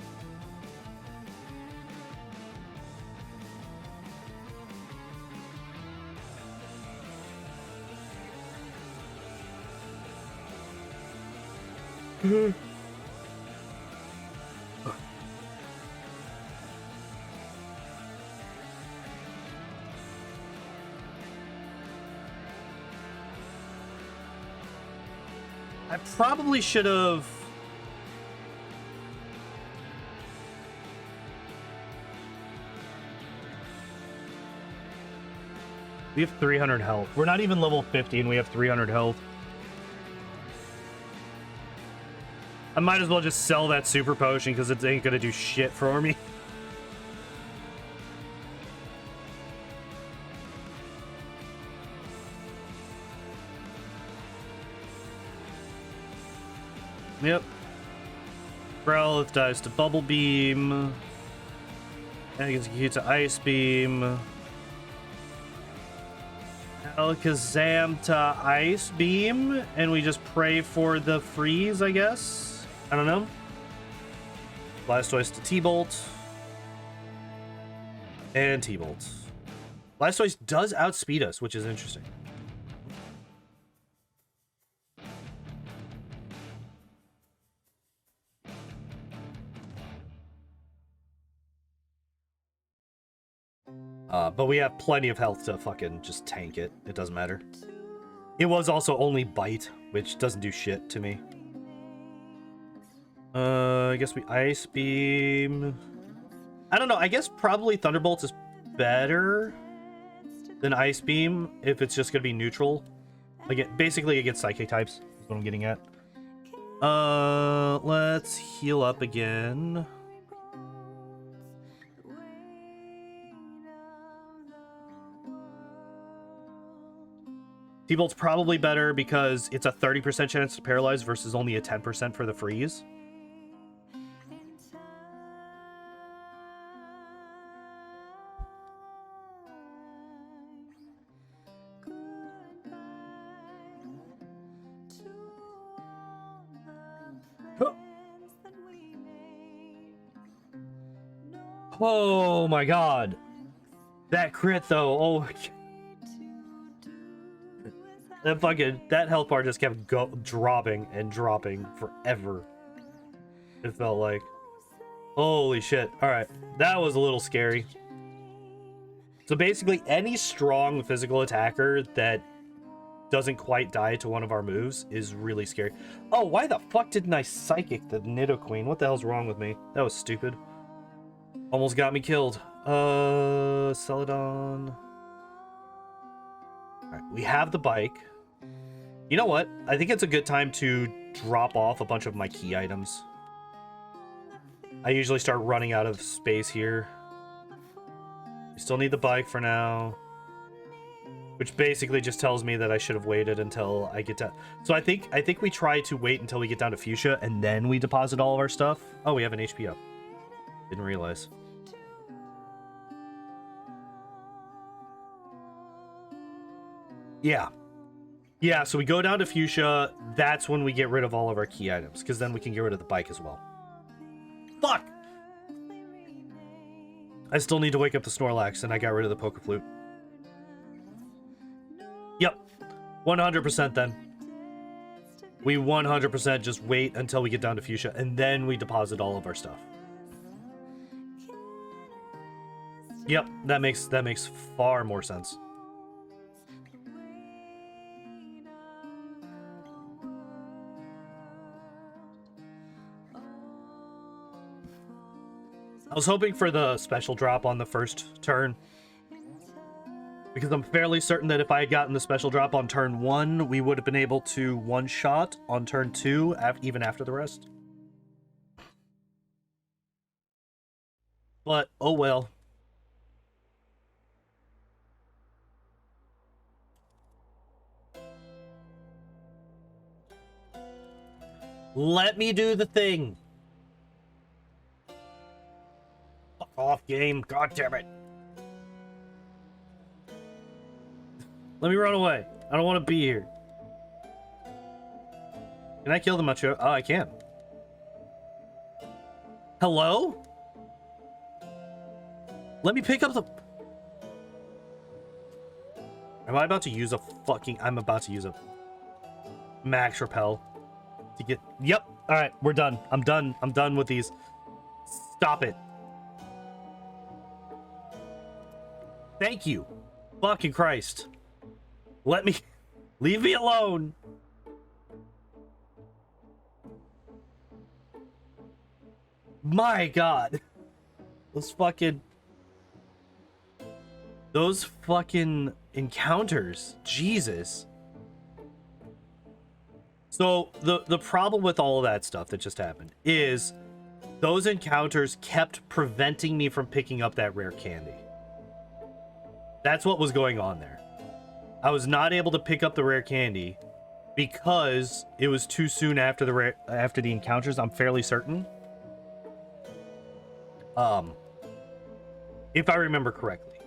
I probably should have... We have 300 health. We're not even level 50 and we have 300 health. I might as well just sell that super potion because it ain't gonna do shit for me. Yep. Growlithe dies to Bubble Beam. And executes to Ice Beam. Alakazam to Ice Beam, and we just pray for the freeze, I guess? I don't know. Blastoise to T-Bolt. And T-Bolt. Blastoise does outspeed us, which is interesting. But we have plenty of health to fucking just tank it. It doesn't matter. It was also only Bite, which doesn't do shit to me. I guess we Ice Beam. I don't know. I guess probably Thunderbolt is better than Ice Beam if it's just going to be neutral. Like basically against Psychic types is what I'm getting at. Let's heal up again. T-Bolt's probably better because it's a 30% chance to paralyze versus only a 10% for the freeze. Oh my god. That crit though. Oh my god. That health bar just kept dropping and dropping forever. It felt like. Holy shit. Alright. That was a little scary. So basically any strong physical attacker that doesn't quite die to one of our moves is really scary. Oh, why the fuck didn't I Psychic the Nidoqueen? What the hell's wrong with me? That was stupid. Almost got me killed. Celadon. Alright, we have the bike. You know what? I think it's a good time to drop off a bunch of my key items. I usually start running out of space here. We still need the bike for now. Which basically just tells me that I should have waited until I get down. So I think we try to wait until we get down to Fuchsia and then we deposit all of our stuff. Oh, we have an HP up. Didn't realize. Yeah. Yeah, so we go down to Fuchsia. That's when we get rid of all of our key items, because then we can get rid of the bike as well. Fuck! I still need to wake up the Snorlax, and I got rid of the Poke Flute. Yep. 100% then. We 100% just wait until we get down to Fuchsia, and then we deposit all of our stuff. Yep, that makes far more sense. I was hoping for the special drop on the first turn, because I'm fairly certain that if I had gotten the special drop on turn 1, we would have been able to one-shot on turn 2, even after the rest. But, oh well. Let me do the thing. Fuck off, game. God damn it. Let me run away. I don't want to be here. Can I kill the Macho? Oh, I can. Hello? Let me pick up the... Am I about to use a fucking... I'm about to use a max repel to get... Yep. All right, we're done. I'm done. I'm done with these. Stop it. Thank you. Fucking Christ. Let me... Leave me alone. My God. Those fucking encounters. Jesus. So the problem with all of that stuff that just happened is those encounters kept preventing me from picking up that rare candy. That's what was going on there. I was not able to pick up the rare candy because it was too soon after the encounters, I'm fairly certain. If I remember correctly.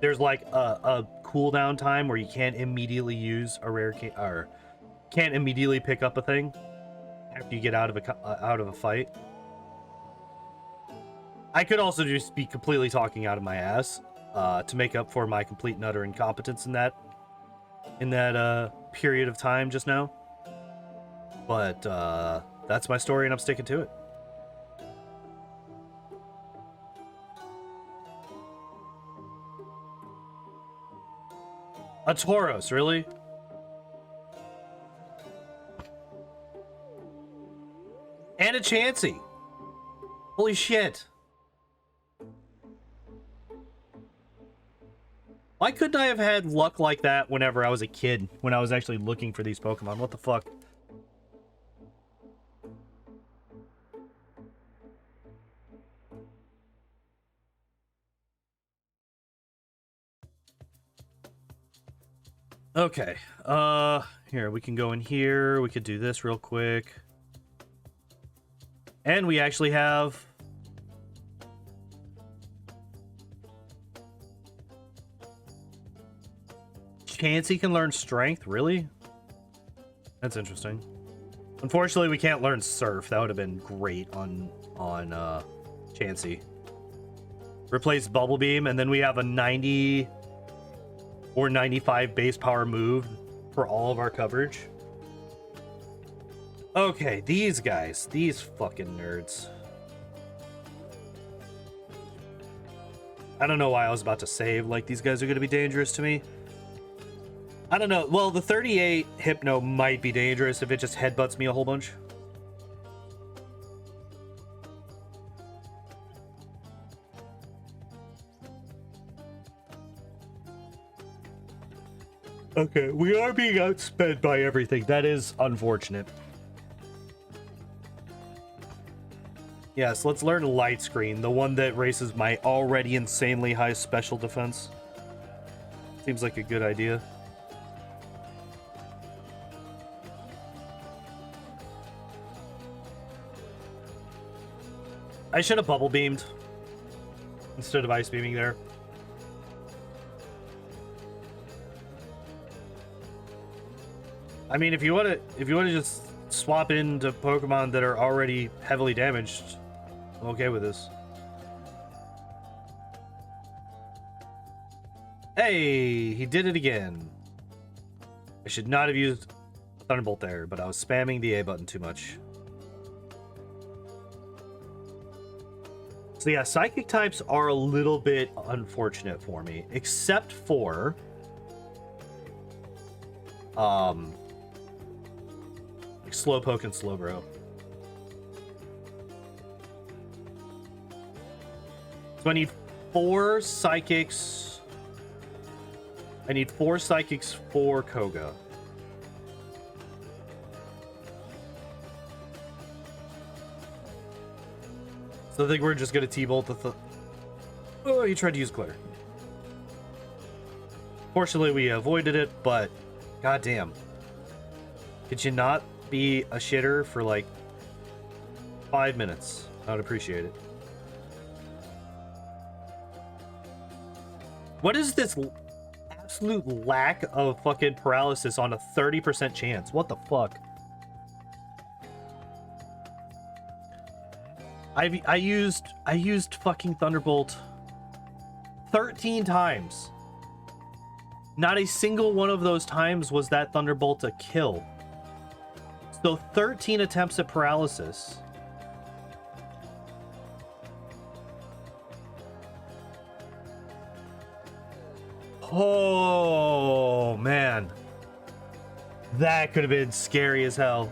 There's like a cooldown time where you can't immediately use a rare or can't immediately pick up a thing after you get out of a fight. I could also just be completely talking out of my ass to make up for my complete and utter incompetence in that period of time just now. But that's my story, and I'm sticking to it. A Tauros, really? And a Chansey. Holy shit. Why couldn't I have had luck like that whenever I was a kid, when I was actually looking for these Pokemon? What the fuck? Okay, here, we can go in here, we could do this real quick. And we actually have... Chansey can learn Strength, really? That's interesting. Unfortunately, we can't learn Surf. That would have been great on Chansey. Replace Bubble Beam, and then we have a 90... or 95 base power move for all of our coverage. Okay, these guys. These fucking nerds. I don't know why I was about to save. Like, these guys are going to be dangerous to me. I don't know. Well, the 38 Hypno might be dangerous if it just headbutts me a whole bunch. Okay, we are being outsped by everything. That is unfortunate. Yes, let's learn Light Screen, the one that raises my already insanely high special defense. Seems like a good idea. I should have bubble beamed instead of ice beaming there. I mean, if you want to just swap into Pokemon that are already heavily damaged, I'm okay with this. Hey, he did it again. I should not have used Thunderbolt there, but I was spamming the A button too much. So yeah, Psychic types are a little bit unfortunate for me, except for like Slowpoke and Slowbro. So I need 4 Psychics. I need 4 Psychics for Koga. So I think we're just gonna T-Bolt the oh, he tried to use Clear. Fortunately, we avoided it, but goddamn. Could you not be a shitter for like 5 minutes? I would appreciate it. What is this absolute lack of fucking paralysis on a 30% chance? What the fuck? I used fucking Thunderbolt 13 times. Not a single one of those times was that Thunderbolt a kill. So 13 attempts at paralysis. Oh, man. That could have been scary as hell.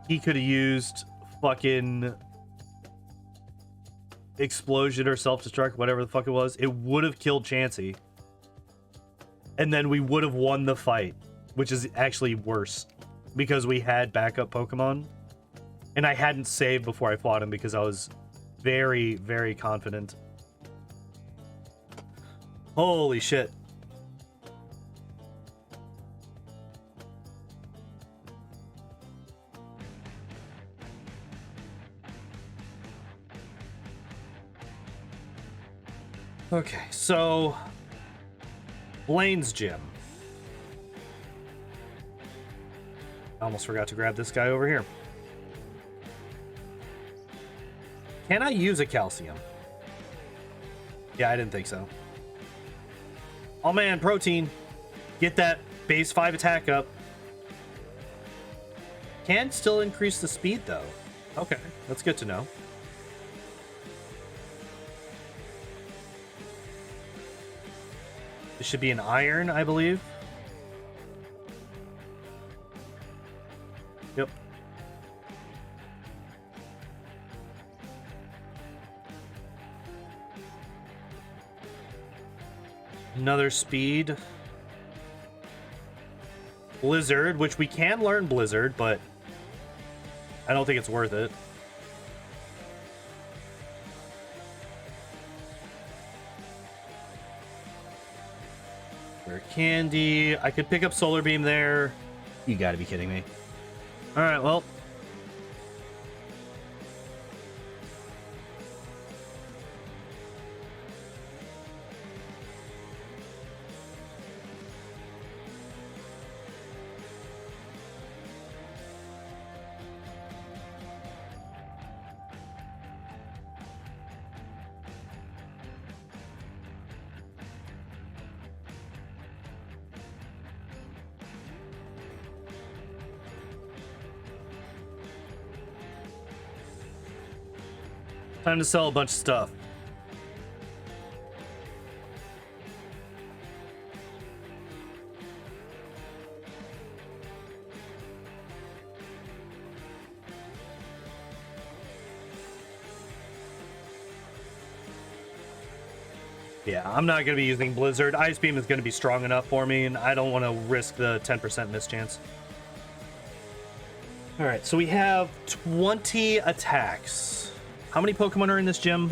He could have used fucking Explosion or Self-Destruct, whatever the fuck it was. It would have killed Chansey. And then we would have won the fight, which is actually worse because we had backup Pokemon. And I hadn't saved before I fought him because I was very, very confident. Holy shit. Okay, so Blaine's gym. I almost forgot to grab this guy over here. Can I use a calcium? Yeah, I didn't think so. Oh man, protein. Get that base 5 attack up. Can still increase the speed though. Okay, that's good to know. This should be an iron, I believe. Yep. Another speed. Blizzard, which we can learn Blizzard, but I don't think it's worth it. Rare candy. I could pick up Solar Beam there. You gotta be kidding me. Alright, well. Time to sell a bunch of stuff. Yeah, I'm not going to be using Blizzard. Ice Beam is going to be strong enough for me, and I don't want to risk the 10% miss chance. Alright, so we have 20 attacks. How many Pokemon are in this gym?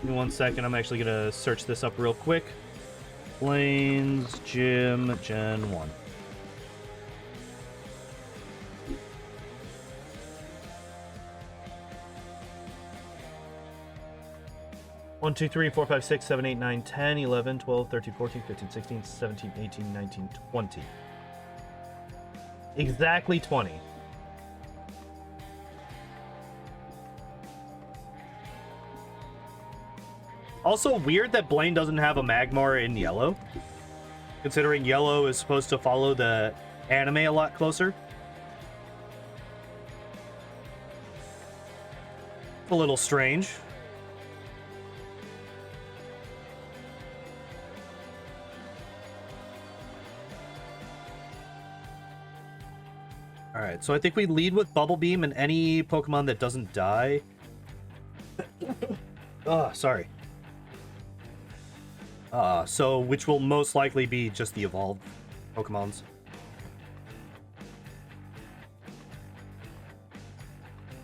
Give me 1 second. I'm actually going to search this up real quick. Blaine's Gym Gen 1. One, 2, 3, 4, 5, 6, 7, 8, 9, 10, 11, 12, 13, 14, 15, 16, 17, 18, 19, 20. Exactly 20. Also weird that Blaine doesn't have a Magmar in yellow, considering yellow is supposed to follow the anime a lot closer. A little strange. Alright, so I think we lead with Bubble Beam and any Pokemon that doesn't die. Oh, sorry. So which will most likely be just the evolved Pokemons.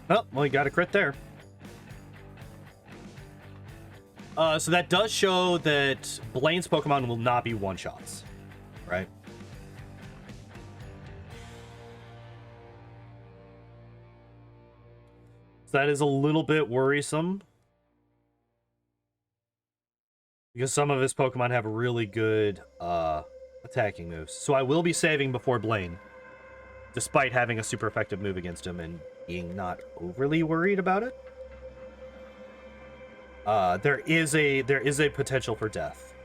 Oh, well, you got a crit there. So that does show that Blaine's Pokemon will not be one-shots, right? So that is a little bit worrisome. Because some of his Pokemon have really good attacking moves. So I will be saving before Blaine. Despite having a super effective move against him and being not overly worried about it. There is a potential for death.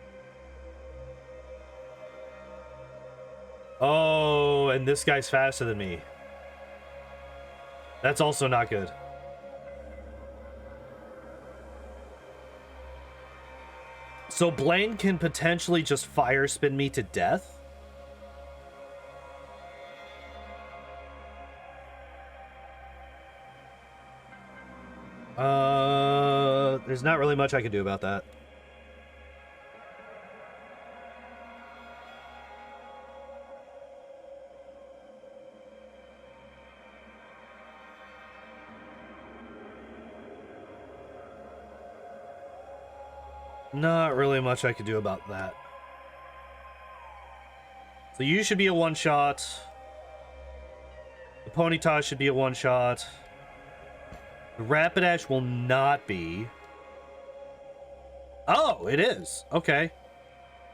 Oh, and this guy's faster than me. That's also not good. So Blaine can potentially just fire spin me to death. There's not really much I can do about that. Not really much I could do about that. So you should be a one-shot. The Ponyta should be a one-shot. The Rapidash will not be. Oh, it is. Okay.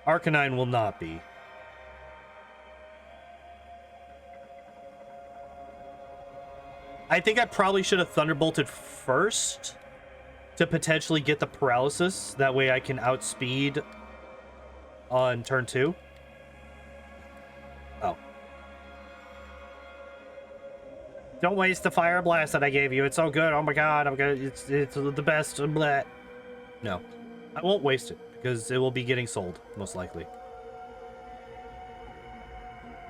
Arcanine will not be. I think I probably should have Thunderbolted first to potentially get the paralysis. That way I can outspeed on turn 2. Oh. Don't waste the Fire Blast that I gave you. It's so good. Oh my god, it's the best. Bleh. No. I won't waste it because it will be getting sold, most likely.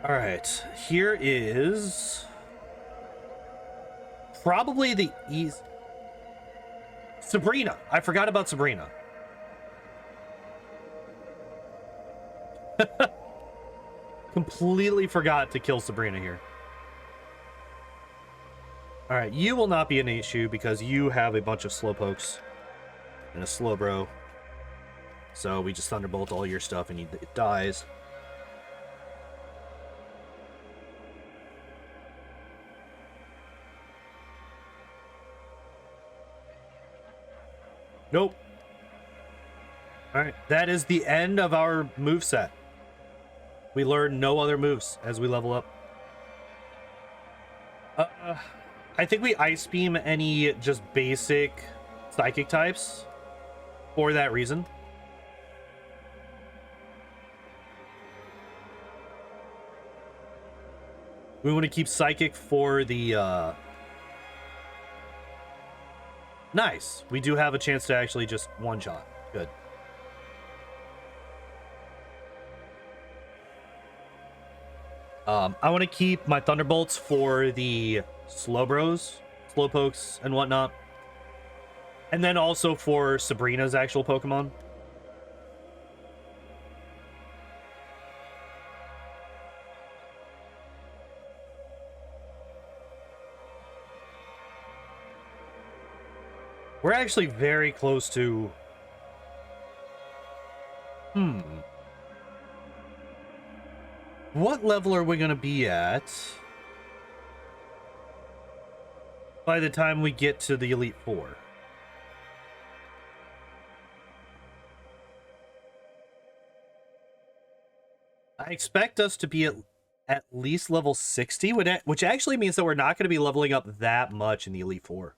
Alright. Here is probably the easy. Sabrina. I forgot about Sabrina. Completely forgot to kill Sabrina here. Alright, you will not be an issue because you have a bunch of Slowpokes and a Slowbro. So we just Thunderbolt all your stuff and it dies. Nope. Alright, that is the end of our moveset. We learn no other moves as we level up. I think we Ice Beam any just basic Psychic types for that reason. We want to keep Psychic for the... Nice. We do have a chance to actually just one-shot. Good. I want to keep my Thunderbolts for the Slowbros, Slowpokes, and whatnot. And then also for Sabrina's actual Pokemon. We're actually very close to... What level are we going to be at by the time we get to the Elite Four? I expect us to be at least level 60, which actually means that we're not going to be leveling up that much in the Elite Four.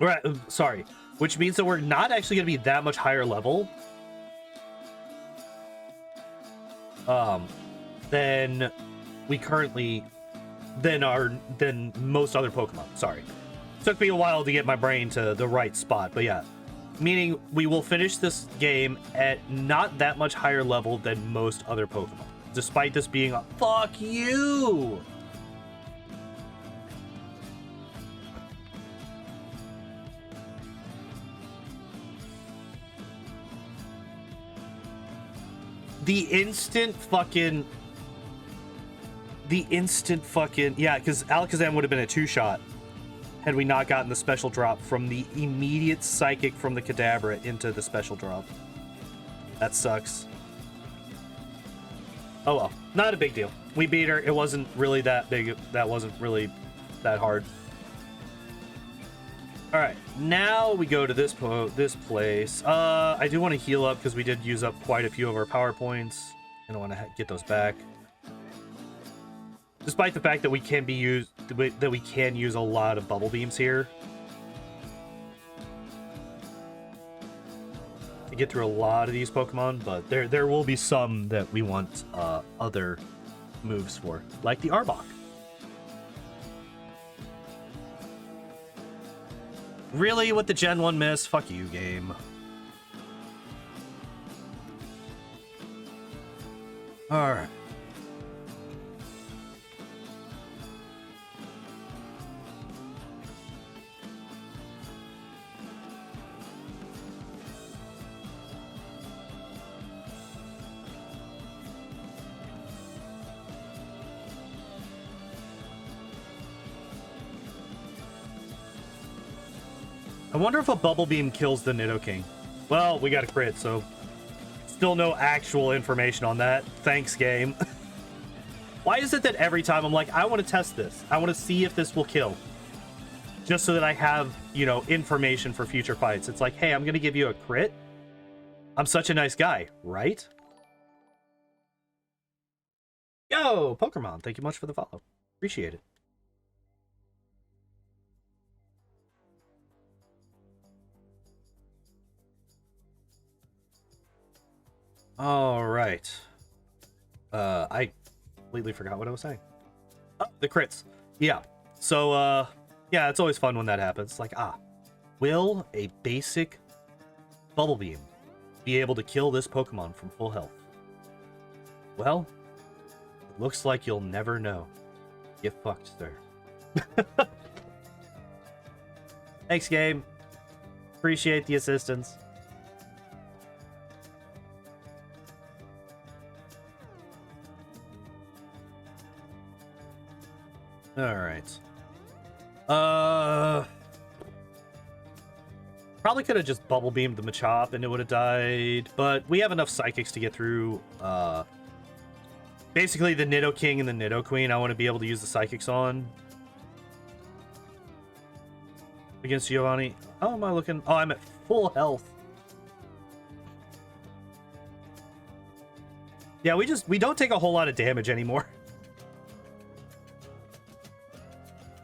Right, sorry. Which means that we're not actually going to be that much higher level than we currently than most other Pokemon. Sorry. Took me a while to get my brain to the right spot, but yeah. Meaning we will finish this game at not that much higher level than most other Pokemon. Despite this being a fuck you. The instant fucking... Yeah, because Alakazam would have been a 2-shot had we not gotten the special drop from the immediate Psychic from the Kadabra into the special drop. That sucks. Oh well, not a big deal. We beat her. It wasn't really that big. That wasn't really that hard. All right, now we go to this place. I do want to heal up because we did use up quite a few of our power points. I don't want to get those back. Despite the fact that we can use a lot of bubble beams here to get through a lot of these Pokemon, but there will be some that we want other moves for, like the Arbok. Really, with the Gen 1 miss? Fuck you, game. Alright. I wonder if a Bubble Beam kills the Nidoking. Well, we got a crit, so still no actual information on that. Thanks, game. Why is it that every time I'm like, I want to test this. I want to see if this will kill. just so that I have, you know, information for future fights. It's like, hey, I'm gonna give you a crit. I'm such a nice guy, right? Yo, Pokemon, thank you much for the follow. Appreciate it. All right. I completely forgot what I was saying. Oh, the crits. Yeah. So, yeah, it's always fun when that happens. Like, will a basic Bubble Beam be able to kill this Pokemon from full health? Well, it looks like you'll never know. Get fucked, sir. Thanks, game. Appreciate the assistance. All right. Probably could have just bubble beamed the Machop and it would have died, but we have enough psychics to get through. Basically, the Nidoking and the Nidoqueen, I want to be able to use the psychics on against Giovanni. How am I looking? Oh, I'm at full health. Yeah, we don't take a whole lot of damage anymore.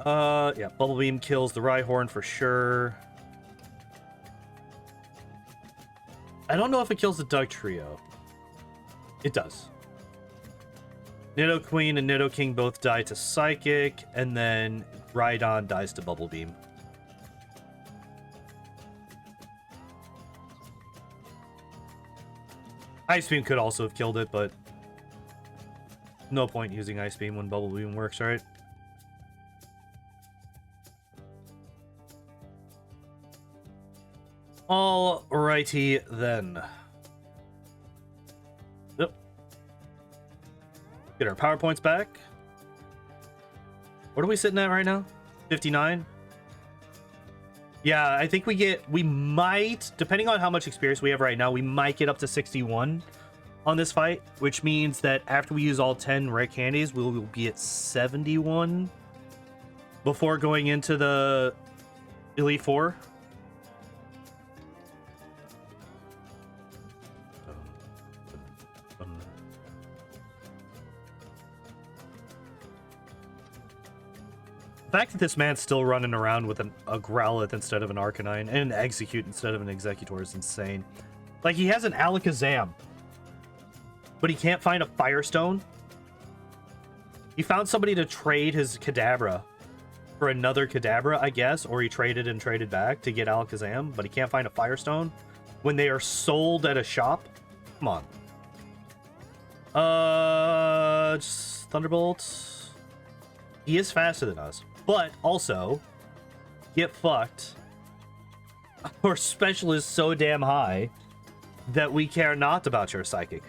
Yeah, Bubble Beam kills the Rhyhorn for sure. I don't know if it kills the Doug Trio. It does. Nidoqueen and Nidoking both die to Psychic, and then Rhydon dies to Bubble Beam. Ice Beam could also have killed it, but no point using Ice Beam when Bubble Beam works, right? Alrighty then. Yep. Get our power points back. What are we sitting at right now? 59? Yeah, I think we might, depending on how much experience we have right now, we might get up to 61 on this fight, which means that after we use all 10 rare candies, we will be at 71 before going into the Elite Four. The fact that this man's still running around with a Growlithe instead of an Arcanine and an Execute instead of an Executor is insane. Like, he has an Alakazam, but he can't find a Firestone. He found somebody to trade his Kadabra for another Kadabra, I guess, or he traded and traded back to get Alakazam, but he can't find a Firestone when they are sold at a shop. Come on. Just Thunderbolt. He is faster than us. But also, get fucked. Our special is so damn high that we care not about your psychic.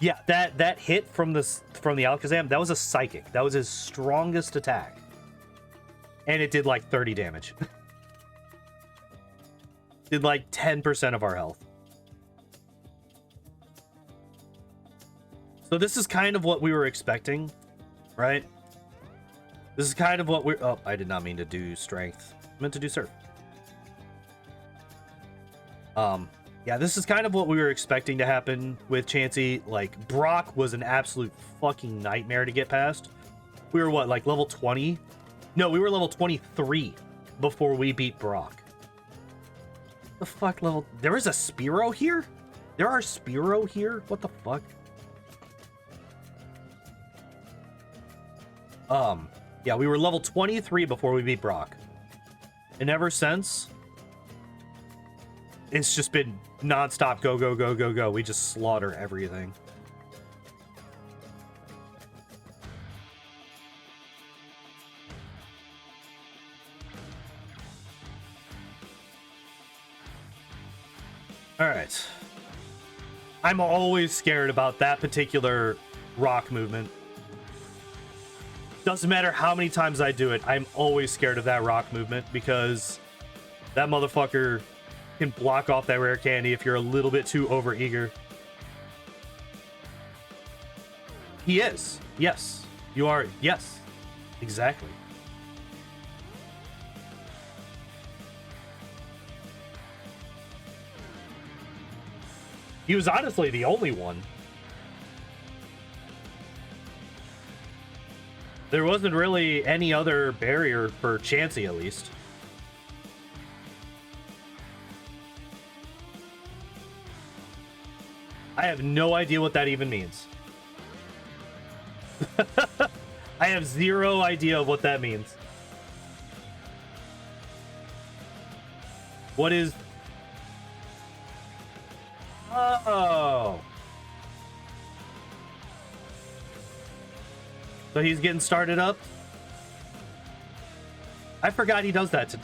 Yeah, that hit from the Alakazam, that was a psychic. That was his strongest attack. And it did like 30 damage. Did like 10% of our health. So this is kind of what we were expecting, right? This is kind of what we're... Oh, I did not mean to do strength. I meant to do surf. Yeah, this is kind of what we were expecting to happen with Chansey. Like, Brock was an absolute fucking nightmare to get past. We were, what, like level 20? No, we were level 23 before we beat Brock. The fuck level... There is a Spearow here? There are Spearow here? What the fuck? Yeah, we were level 23 before we beat Brock. And ever since, it's just been non-stop go, go, go, go, go. We just slaughter everything. All right. I'm always scared about that particular rock movement. Doesn't matter how many times I do it, I'm always scared of that rock movement because that motherfucker can block off that rare candy if you're a little bit too overeager. He is. Yes. You are. Yes. Exactly. He was honestly the only one. There wasn't really any other barrier for Chansey, at least. I have no idea what that even means. I have zero idea of what that means. What is... Oh. So he's getting started up? I forgot he does that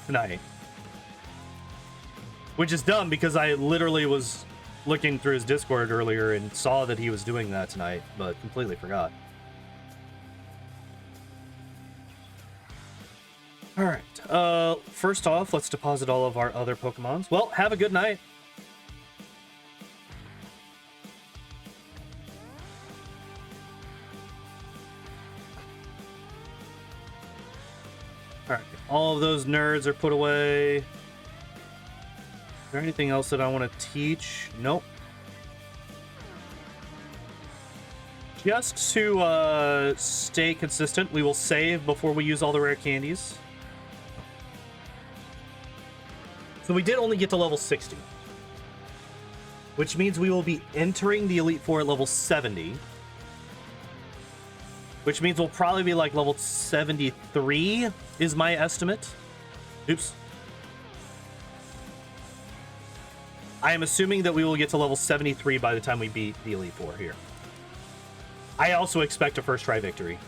tonight. Which is dumb because I literally was looking through his Discord earlier and saw that he was doing that tonight, but completely forgot. Alright, first off, let's deposit all of our other Pokemons. Well, have a good night. Alright, all of those nerds are put away. Is there anything else that I want to teach? Nope. Just to stay consistent, we will save before we use all the rare candies. So we did only get to level 60. Which means we will be entering the Elite Four at level 70. Which means we'll probably be like level 73 is my estimate. Oops. I am assuming that we will get to level 73 by the time we beat the Elite Four here. I also expect a first try victory.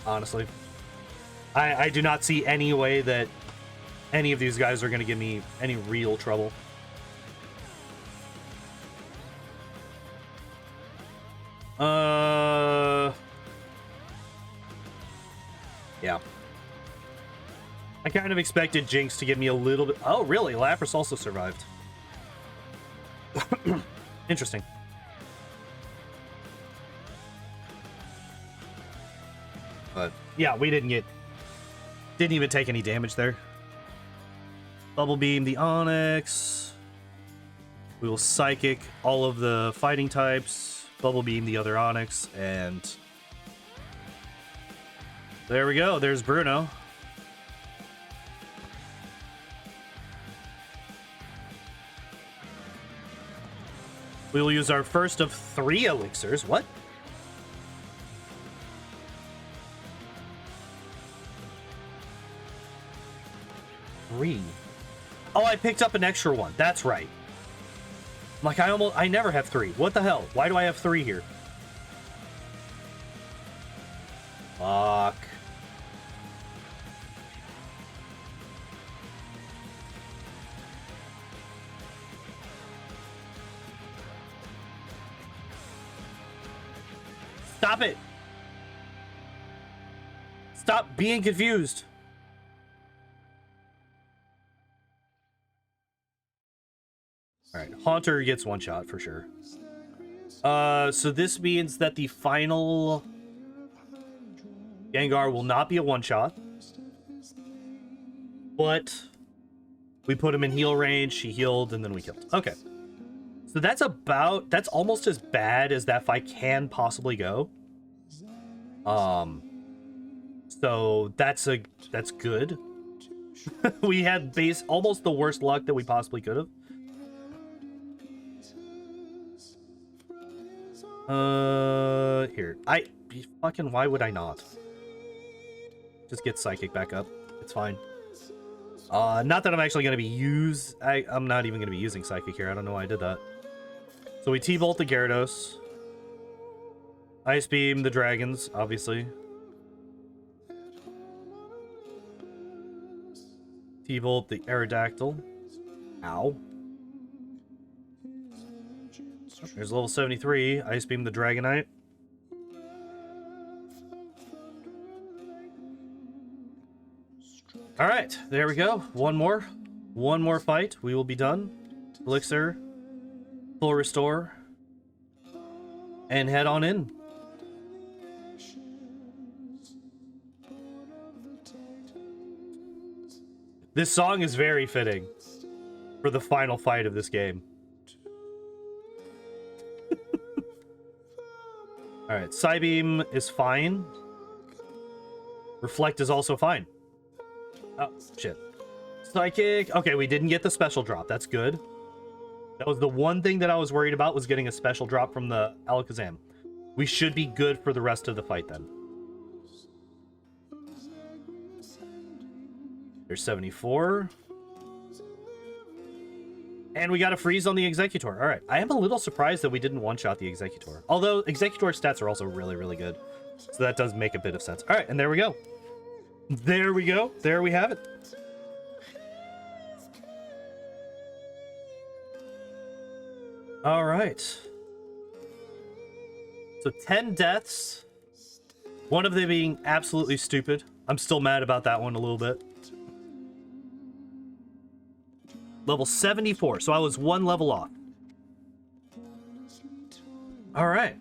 Honestly. I do not see any way that any of these guys are going to give me any real trouble. Yeah. I kind of expected Jinx to give me a little bit... Oh, really? Lapras also survived. Interesting. But, yeah, we didn't even take any damage there. Bubble Beam the Onyx. We will Psychic all of the fighting types. Bubble Beam the other Onyx. And there we go. There's Bruno. We will use our first of 3 elixirs. What? Three. Oh, I picked up an extra one. That's right. Like, I never have 3. What the hell? Why do I have 3 here? Fuck. Stop it. Stop being confused. All right, Haunter gets 1 shot for sure. So this means that the final Gengar will not be a 1 shot. But we put him in heal range, she healed, and then we killed. Okay. So that's almost as bad as that fight can possibly go. So that's good. We had almost the worst luck that we possibly could have. Here. Why would I not? Just get Psychic back up. It's fine. Not that I'm actually going to be I'm not even going to be using Psychic here. I don't know why I did that. So we T-Bolt the Gyarados. Ice Beam the Dragons, obviously. T-Bolt the Aerodactyl. Ow. There's level 73. Ice Beam the Dragonite. Alright, there we go. One more fight. We will be done. Elixir. Full restore. And head on in. This song is very fitting. for the final fight of this game. Alright, Psybeam is fine. Reflect is also fine. Oh, shit. Psychic. Okay, we didn't get the special drop. That's good. That was the one thing that I was worried about, was getting a special drop from the Alakazam. We should be good for the rest of the fight then. There's 74. And we got a freeze on the Executor. All right. I am a little surprised that we didn't one-shot the Executor. Although Executor stats are also really, really good. So that does make a bit of sense. All right. And there we go. There we go. There we have it. All right. So 10 deaths. One of them being absolutely stupid. I'm still mad about that one a little bit. Level 74. So I was one level off. All right.